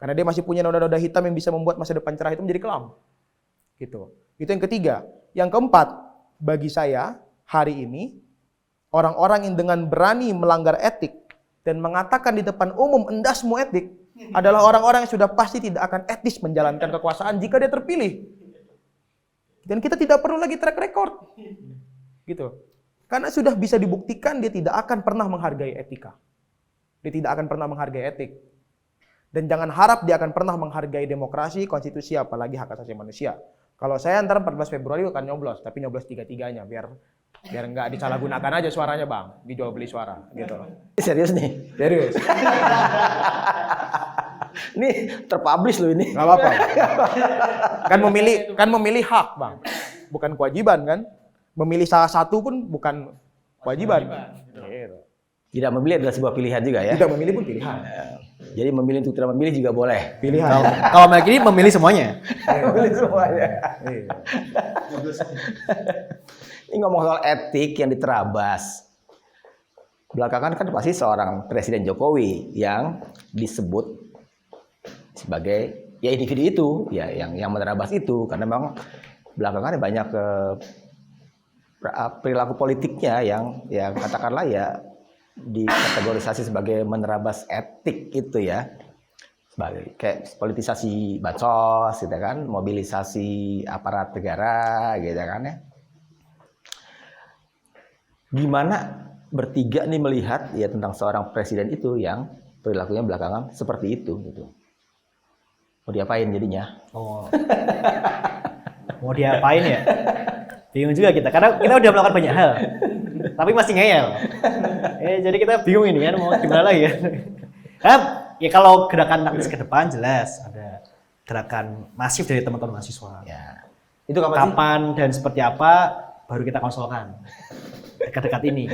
Karena dia masih punya noda-noda hitam yang bisa membuat masa depan cerah itu menjadi kelam. Gitu. Itu yang ketiga. Yang keempat, bagi saya hari ini orang-orang yang dengan berani melanggar etik dan mengatakan di depan umum endasmu etik adalah orang-orang yang sudah pasti tidak akan etis menjalankan kekuasaan jika dia terpilih. Dan kita tidak perlu lagi track record. Gitu. Karena sudah bisa dibuktikan dia tidak akan pernah menghargai etika. Dia tidak akan pernah menghargai etik. Dan jangan harap dia akan pernah menghargai demokrasi, konstitusi, apalagi hak asasi manusia. Kalau saya antara 14 Februari akan nyoblos, tapi nyoblos tiga-tiganya biar nggak disalahgunakan aja suaranya, Bang. Dijual beli suara gitu. Serius nih? Serius. Ini terpublish loh ini. Nggak apa-apa. Kan memilih hak, Bang. Bukan kewajiban kan? Memilih salah satu pun bukan kewajiban. Gitu. Tidak memilih adalah sebuah pilihan juga ya. Tidak memilih pun pilihan. Jadi memilih untuk tidak memilih juga boleh. Pilihan. Kalau mereka ini memilih semuanya. Memilih semuanya. Iya. Ini ngomong soal etik yang diterabas. Belakangan kan pasti seorang Presiden Jokowi yang disebut sebagai ya individu itu, ya yang menerabas itu, karena memang belakangan banyak perilaku politiknya yang katakanlah ya dikategorisasi sebagai menerabas etik itu ya, sebagai kayak politisasi bansos gitu kan, mobilisasi aparat negara gitu kan ya. Gimana bertiga nih melihat ya tentang seorang presiden itu yang perilakunya belakangan seperti itu gitu. Mau diapain jadinya? Oh. Mau diapain ya? Bingung juga kita, karena kita udah melakukan banyak hal, tapi masih ngeyel. Jadi kita bingung ini kan mau gimana lagi ya? Ya kalau gerakan taktis ke depan jelas ada gerakan masif dari teman-teman mahasiswa. Ya. Itu kapan sih? Kapan dan seperti apa baru kita konsolkan dekat-dekat ini.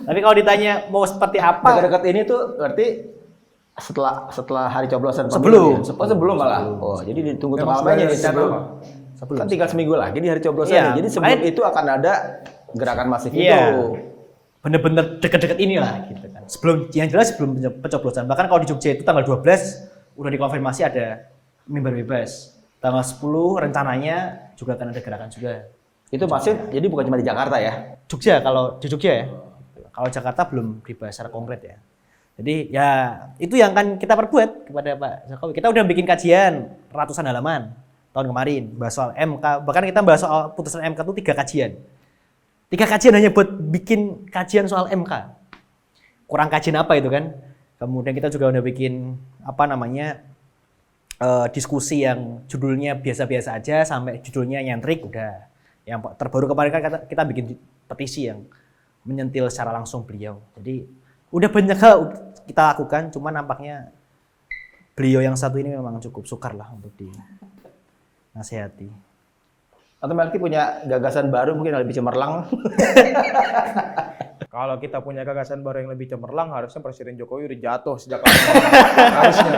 Tapi kalau ditanya mau seperti apa? Dekat-dekat ini tuh berarti setelah hari coblosan Sebelum. sebelum malah. Oh, jadi ditunggu tengah apanya sebelum. Kan tinggal seminggu lagi di hari coblosan. Iya, Jadi sebelum itu akan ada gerakan masif itu. Bener-bener deket-deket inilah gitu kan. Yang jelas sebelum pencoblosan. Bahkan kalau di Jogja itu tanggal 12 udah dikonfirmasi ada mimbar bebas. Tanggal 10 rencananya juga akan ada gerakan juga. Itu masih jadi bukan cuma di Jakarta ya. Jogja, kalau di Jogja ya. Kalau Jakarta belum dibahas secara konkret ya. Jadi ya itu yang akan kita perbuat kepada Pak Jokowi. Kita udah bikin kajian ratusan halaman tahun kemarin bahas soal MK. Bahkan kita bahas soal putusan MK itu 3 kajian. 3 kajian hanya buat bikin kajian soal MK. Kurang kajian apa itu kan? Kemudian kita juga udah bikin diskusi yang judulnya biasa-biasa aja sampai judulnya nyentrik udah. Yang terbaru kemarin kan kita bikin petisi yang menyentil secara langsung beliau. Jadi udah banyak hal kita lakukan, cuma nampaknya beliau yang satu ini memang cukup sukar lah untuk dinasehati. Atau Melki punya gagasan baru mungkin yang lebih cemerlang. Kalau kita punya gagasan baru yang lebih cemerlang, harusnya Presiden Jokowi udah jatuh sejak lama. Harusnya.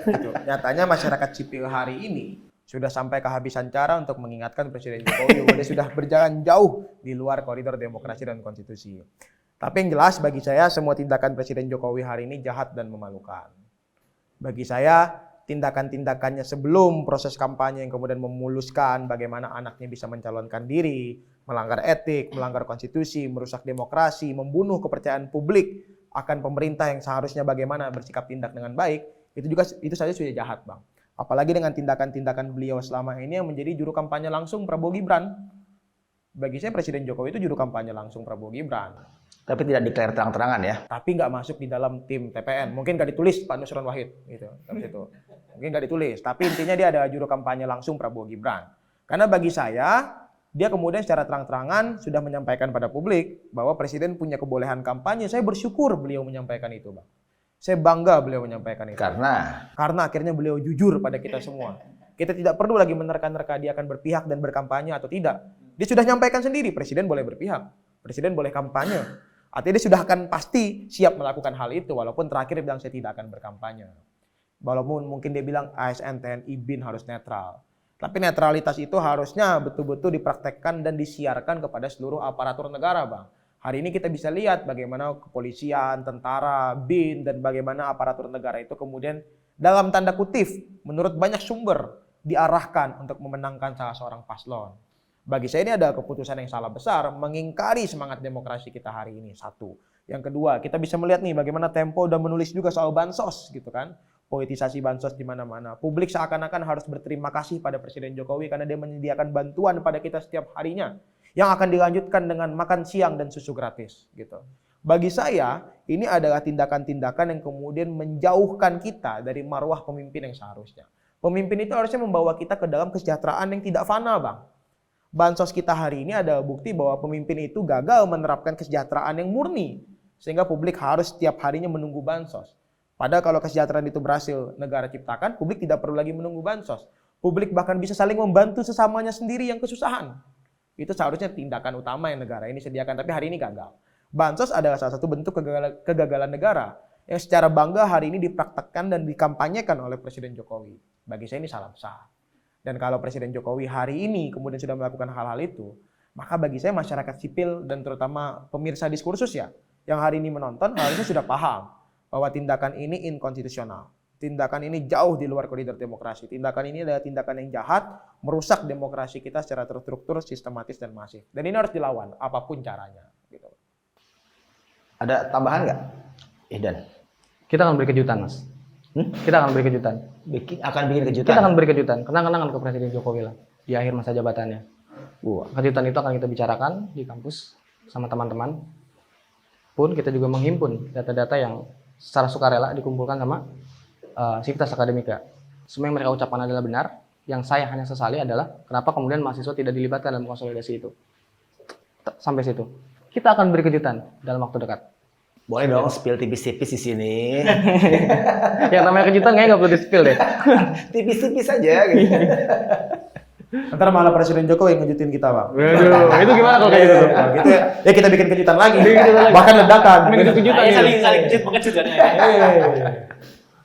Gitu. Nyatanya masyarakat sipil hari ini sudah sampai kehabisan cara untuk mengingatkan Presiden Jokowi bahwa dia sudah berjalan jauh di luar koridor demokrasi dan konstitusi. Tapi yang jelas bagi saya semua tindakan Presiden Jokowi hari ini jahat dan memalukan. Bagi saya tindakan-tindakannya sebelum proses kampanye yang kemudian memuluskan bagaimana anaknya bisa mencalonkan diri, melanggar etik, melanggar konstitusi, merusak demokrasi, membunuh kepercayaan publik akan pemerintah yang seharusnya bagaimana bersikap tindak dengan baik, itu saja sudah jahat, Bang. Apalagi dengan tindakan-tindakan beliau selama ini yang menjadi juru kampanye langsung Prabowo Gibran. Bagi saya Presiden Jokowi itu juru kampanye langsung Prabowo Gibran. Tapi tidak declare terang-terangan ya. Tapi nggak masuk di dalam tim TPN. Mungkin nggak ditulis Pak Nusron Wahid gitu. Mungkin nggak ditulis. Tapi intinya dia ada juru kampanye langsung Prabowo Gibran. Karena bagi saya dia kemudian secara terang-terangan sudah menyampaikan pada publik bahwa Presiden punya kebolehan kampanye. Saya bersyukur beliau menyampaikan itu, Bang. Saya bangga beliau menyampaikan itu. Karena Akhirnya beliau jujur pada kita semua. Kita tidak perlu lagi menerka-nerka dia akan berpihak dan berkampanye atau tidak. Dia sudah menyampaikan sendiri, Presiden boleh berpihak. Presiden boleh kampanye. Artinya dia sudah akan pasti siap melakukan hal itu. Walaupun terakhir dia bilang saya tidak akan berkampanye. Walaupun mungkin dia bilang ASN, TNI, BIN harus netral. Tapi netralitas itu harusnya betul-betul dipraktekkan dan disiarkan kepada seluruh aparatur negara, Bang. Hari ini kita bisa lihat bagaimana kepolisian, tentara, BIN, dan bagaimana aparatur negara itu kemudian dalam tanda kutip, menurut banyak sumber, diarahkan untuk memenangkan salah seorang paslon. Bagi saya ini ada keputusan yang salah besar, mengingkari semangat demokrasi kita hari ini, satu. Yang kedua, kita bisa melihat nih bagaimana Tempo udah menulis juga soal bansos, gitu kan. Politisasi bansos di mana-mana. Publik seakan-akan harus berterima kasih pada Presiden Jokowi karena dia menyediakan bantuan pada kita setiap harinya. Yang akan dilanjutkan dengan makan siang dan susu gratis, gitu. Bagi saya, ini adalah tindakan-tindakan yang kemudian menjauhkan kita dari marwah pemimpin yang seharusnya. Pemimpin itu harusnya membawa kita ke dalam kesejahteraan yang tidak fana, Bang. Bansos kita hari ini ada bukti bahwa pemimpin itu gagal menerapkan kesejahteraan yang murni. Sehingga publik harus setiap harinya menunggu bansos. Padahal kalau kesejahteraan itu berhasil negara ciptakan, publik tidak perlu lagi menunggu bansos. Publik bahkan bisa saling membantu sesamanya sendiri yang kesusahan. Itu seharusnya tindakan utama yang negara ini sediakan, tapi hari ini gagal. Bansos adalah salah satu bentuk kegagalan negara yang secara bangga hari ini dipraktekkan dan dikampanyekan oleh Presiden Jokowi. Bagi saya ini salah besar. Dan kalau Presiden Jokowi hari ini kemudian sudah melakukan hal-hal itu, maka bagi saya masyarakat sipil dan terutama pemirsa diskursus ya, yang hari ini menonton harusnya sudah paham bahwa tindakan ini inkonstitusional. Tindakan ini jauh di luar koridor demokrasi. Tindakan ini adalah tindakan yang jahat, merusak demokrasi kita secara terstruktur, sistematis, dan masif. Dan ini harus dilawan, apapun caranya. Gitu. Ada tambahan nggak, Ihdan? Kita akan beri kejutan, Mas. Kita akan beri kejutan. Akan bikin kejutan? Kita akan beri kejutan. Kenang-kenangan ke Presiden Jokowi lah di akhir masa jabatannya. Kejutan itu akan kita bicarakan di kampus sama teman-teman. Pun kita juga menghimpun data-data yang secara sukarela dikumpulkan sama Civitas Akademika. Semua yang mereka ucapkan adalah benar. Yang saya hanya sesali adalah kenapa kemudian mahasiswa tidak dilibatkan dalam konsolidasi itu. Sampai situ. Kita akan beri kejutan dalam waktu dekat. Boleh dong spill tipis-tipis di sini. Yang namanya kejutan kayaknya nggak perlu di-spill deh. Tipis-tipis aja gitu. Ntar malah Presiden Jokowi ngejutin kita, Bang. Waduh, itu gimana kalau kayak gitu? Gitu ya. Ya kita bikin kejutan lagi. Bahkan ledakan. Bikin kejutan. Saling kejut mengejutkan.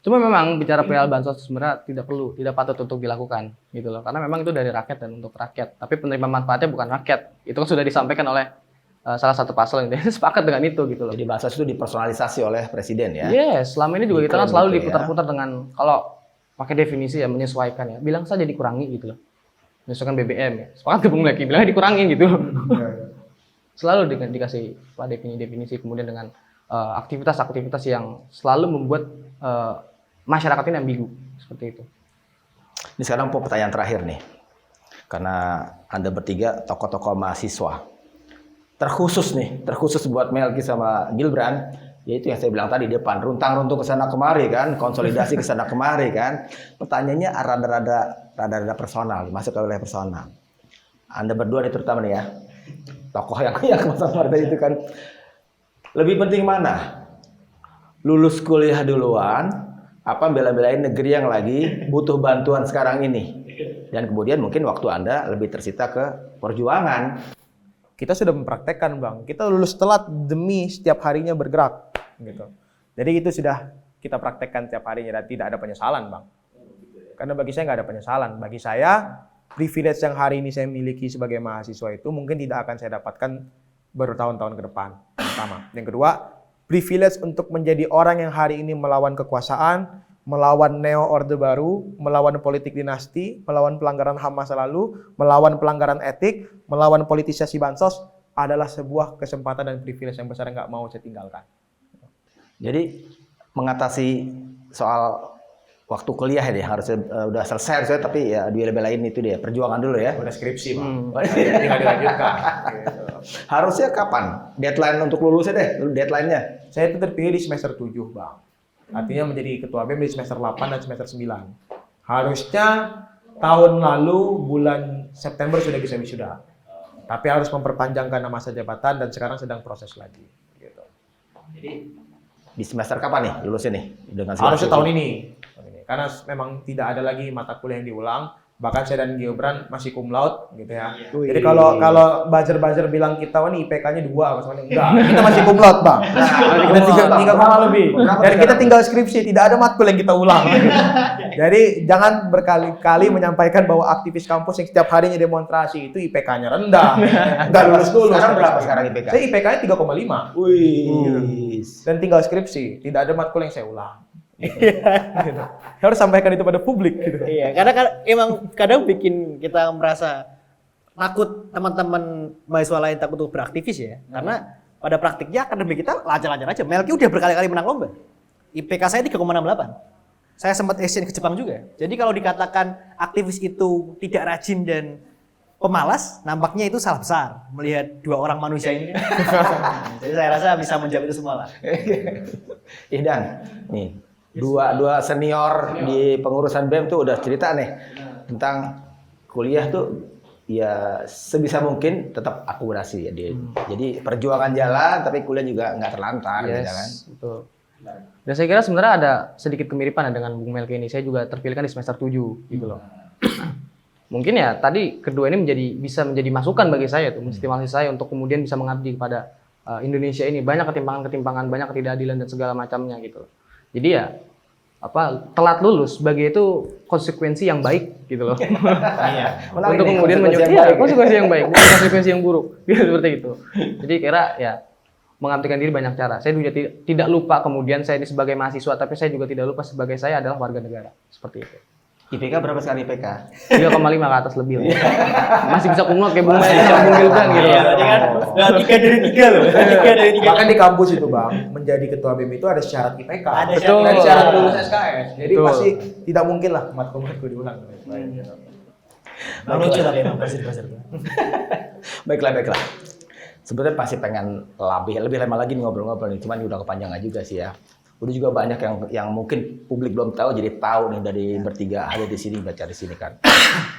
Cuma memang bicara perihal bansos sebenarnya tidak patut untuk dilakukan gitu loh. Karena memang itu dari rakyat dan untuk rakyat. Tapi penerima manfaatnya bukan rakyat. Itu kan sudah disampaikan oleh salah satu paslon yang sepakat dengan itu gitu loh. Jadi bansos itu dipersonalisasi oleh presiden ya? Yes, selama ini juga kita kan selalu Gitu ya. diputar-putar dengan kalau pakai definisi ya menyesuaikan ya. Bilang saja dikurangi gitu loh. Menyesuaikan BBM ya. Sepakat gabung lagi, bilangnya dikurangin gitu. Selalu dikasih definisi kemudian dengan aktivitas-aktivitas yang selalu membuat masyarakat ini ambigu seperti itu. Ini sekarang pertanyaan terakhir nih, karena Anda bertiga tokoh-tokoh mahasiswa. Terkhusus buat Melki sama Gilbran, yaitu yang saya bilang tadi di depan, runtang-runtung ke sana kemari kan, konsolidasi ke sana kemari kan. Pertanyaannya rada-rada personal, masuk ke wilayah personal. Anda berdua nih terutama nih ya, tokoh yang sama tadi itu kan, lebih penting mana? Lulus kuliah duluan, apa bela-belain negeri yang lagi butuh bantuan sekarang ini? Dan kemudian mungkin waktu Anda lebih tersita ke perjuangan. Kita sudah mempraktekkan, Bang. Kita lulus telat demi setiap harinya bergerak, gitu. Jadi itu sudah kita praktekkan setiap harinya dan tidak ada penyesalan, Bang. Karena bagi saya nggak ada penyesalan. Bagi saya, privilege yang hari ini saya miliki sebagai mahasiswa itu mungkin tidak akan saya dapatkan bertahun-tahun ke depan. Pertama. Yang kedua, privilege untuk menjadi orang yang hari ini melawan kekuasaan, melawan neo orde baru, melawan politik dinasti, melawan pelanggaran HAM masa lalu, melawan pelanggaran etik, melawan politisasi bansos adalah sebuah kesempatan dan privilege yang besar yang nggak mau saya tinggalkan. Jadi mengatasi soal waktu kuliah ya harusnya udah selesai harusnya, tapi ya bela-belain itu dia perjuangan dulu ya. Udah skripsi, Bang. Tinggal dilanjutkan. Gitu. Harusnya kapan? Deadline untuk lulusnya deh, deadline-nya. Saya itu terpilih di semester 7, Bang. Artinya menjadi ketua BEM di semester 8 dan semester 9. Harusnya tahun lalu bulan September sudah bisa wisuda. Tapi harus memperpanjangkan masa jabatan dan sekarang sedang proses lagi. Gitu. Jadi di semester kapan nih lulusnya nih? Dengan Harusnya tahun ini. Karena memang tidak ada lagi mata kuliah yang diulang. Bahkan saya dan Gibran masih cum laude gitu ya. Jadi kalau buzzer bilang kita nih IPK-nya 2, maksudnya enggak. Kita masih cum laude, Bang. Kita tinggal lebih. Dan kita tinggal skripsi, tidak ada matkul yang kita ulang. Jadi jangan berkali-kali menyampaikan bahwa aktivis kampus yang setiap harinya demonstrasi itu IPK-nya rendah. Enggak lulus dulu. Sekarang berapa sekarang IPK? Saya IPK-nya 3,5. Wih. Dan tinggal skripsi, tidak ada matkul yang saya ulang. Gitu. Harus sampaikan itu pada publik gitu. Iya, karena emang kadang bikin kita merasa takut, teman-teman mahasiswa lain takut untuk beraktivis ya. Karena pada praktiknya akademik kita lancar-lancar aja. Melki udah berkali-kali menang lomba. IPK saya 3,68. Saya sempat exchange ke Jepang juga. Jadi kalau dikatakan aktivis itu tidak rajin dan pemalas, nampaknya itu salah besar melihat dua orang manusia ini. Jadi saya rasa bisa menjawab itu semua lah. Dan nih dua senior di pengurusan BEM tuh udah cerita nih tentang kuliah tuh ya sebisa mungkin tetap akurasi ya dia. Jadi perjuangan jalan tapi kuliah juga nggak terlantar gitu kan. Betul. Dan saya kira sebenarnya ada sedikit kemiripan dengan Bung Melki ini. Saya juga terpilih kan di semester 7 gitu loh. Mungkin ya tadi kedua ini bisa menjadi masukan bagi saya tuh, stimulasi saya untuk kemudian bisa mengabdi kepada Indonesia ini, banyak ketimpangan-ketimpangan, banyak ketidakadilan dan segala macamnya gitu. Jadi ya telat lulus sebagai itu konsekuensi yang baik gitu loh. Menarik Untuk nih, kemudian konsekuensi yang menyukai baik. konsekuensi yang baik, bukan konsekuensi yang buruk. Gitu, seperti itu. Jadi kira ya mengabdikan diri banyak cara. Saya juga tidak lupa kemudian saya ini sebagai mahasiswa, tapi saya juga tidak lupa sebagai saya adalah warga negara. Seperti itu. IPK berapa sekarang IPK? 3,5 ke atas lebih lah. Masih bisa kumlot kayak Bung Maya, bisa Bung Gildan gitu. Iya, berarti kan udah 3 dari 3 loh. 3 dari 3. Bahkan di kampus itu Bang, menjadi ketua BEM itu ada syarat IPK. Ada Betul. Dan syarat lulus SKS. Jadi Betul. pasti tidak mungkin lah matematika diulang. Lucu tapi emang pasir-pasir. Baiklah. Sebenarnya pasti pengen lebih lama lagi nih ngobrol-ngobrol nih, cuman udah kepanjangan juga sih ya. Udah juga banyak yang mungkin publik belum tahu, jadi tahu nih dari bertiga ada di sini, baca di sini kan.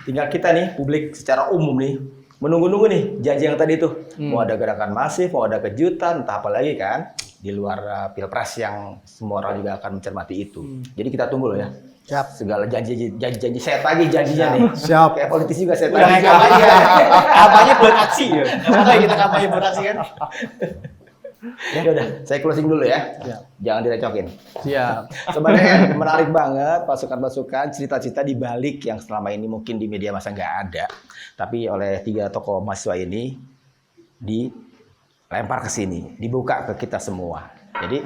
Tinggal kita nih, publik secara umum nih, menunggu-nunggu nih janji yang tadi tuh. Mau ada gerakan masif, mau ada kejutan, entah apa lagi kan. Di luar Pilpres yang semua orang juga akan mencermati itu. Jadi kita tunggu loh ya. Siap. Segala janji saya tagih janjinya nih. Siap. Kayak politis juga saya Udah tagih. kayak kampanye. Kampanye buat aksi ya. Kampanye kita kampanye buat aksi kan. Ya udah, saya closing dulu ya. Jangan direcokin. Siap. Sebenarnya menarik banget masukan-masukan, cerita-cerita di balik yang selama ini mungkin di media massa nggak ada, tapi oleh 3 tokoh mahasiswa ini dilempar ke sini, dibuka ke kita semua. Jadi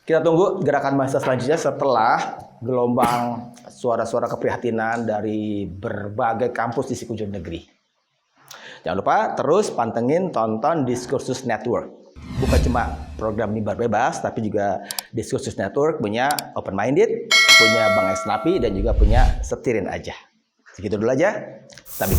kita tunggu gerakan mahasiswa selanjutnya setelah gelombang suara-suara keprihatinan dari berbagai kampus di sekujur negeri. Jangan lupa terus pantengin, tonton Diskursus Network. Bukan cuma program Mimbar Bebas, tapi juga Diskursus Network punya Open Minded, punya Bang Esnapi, dan juga punya Setirin Aja. Segitu dulu aja. Sabi.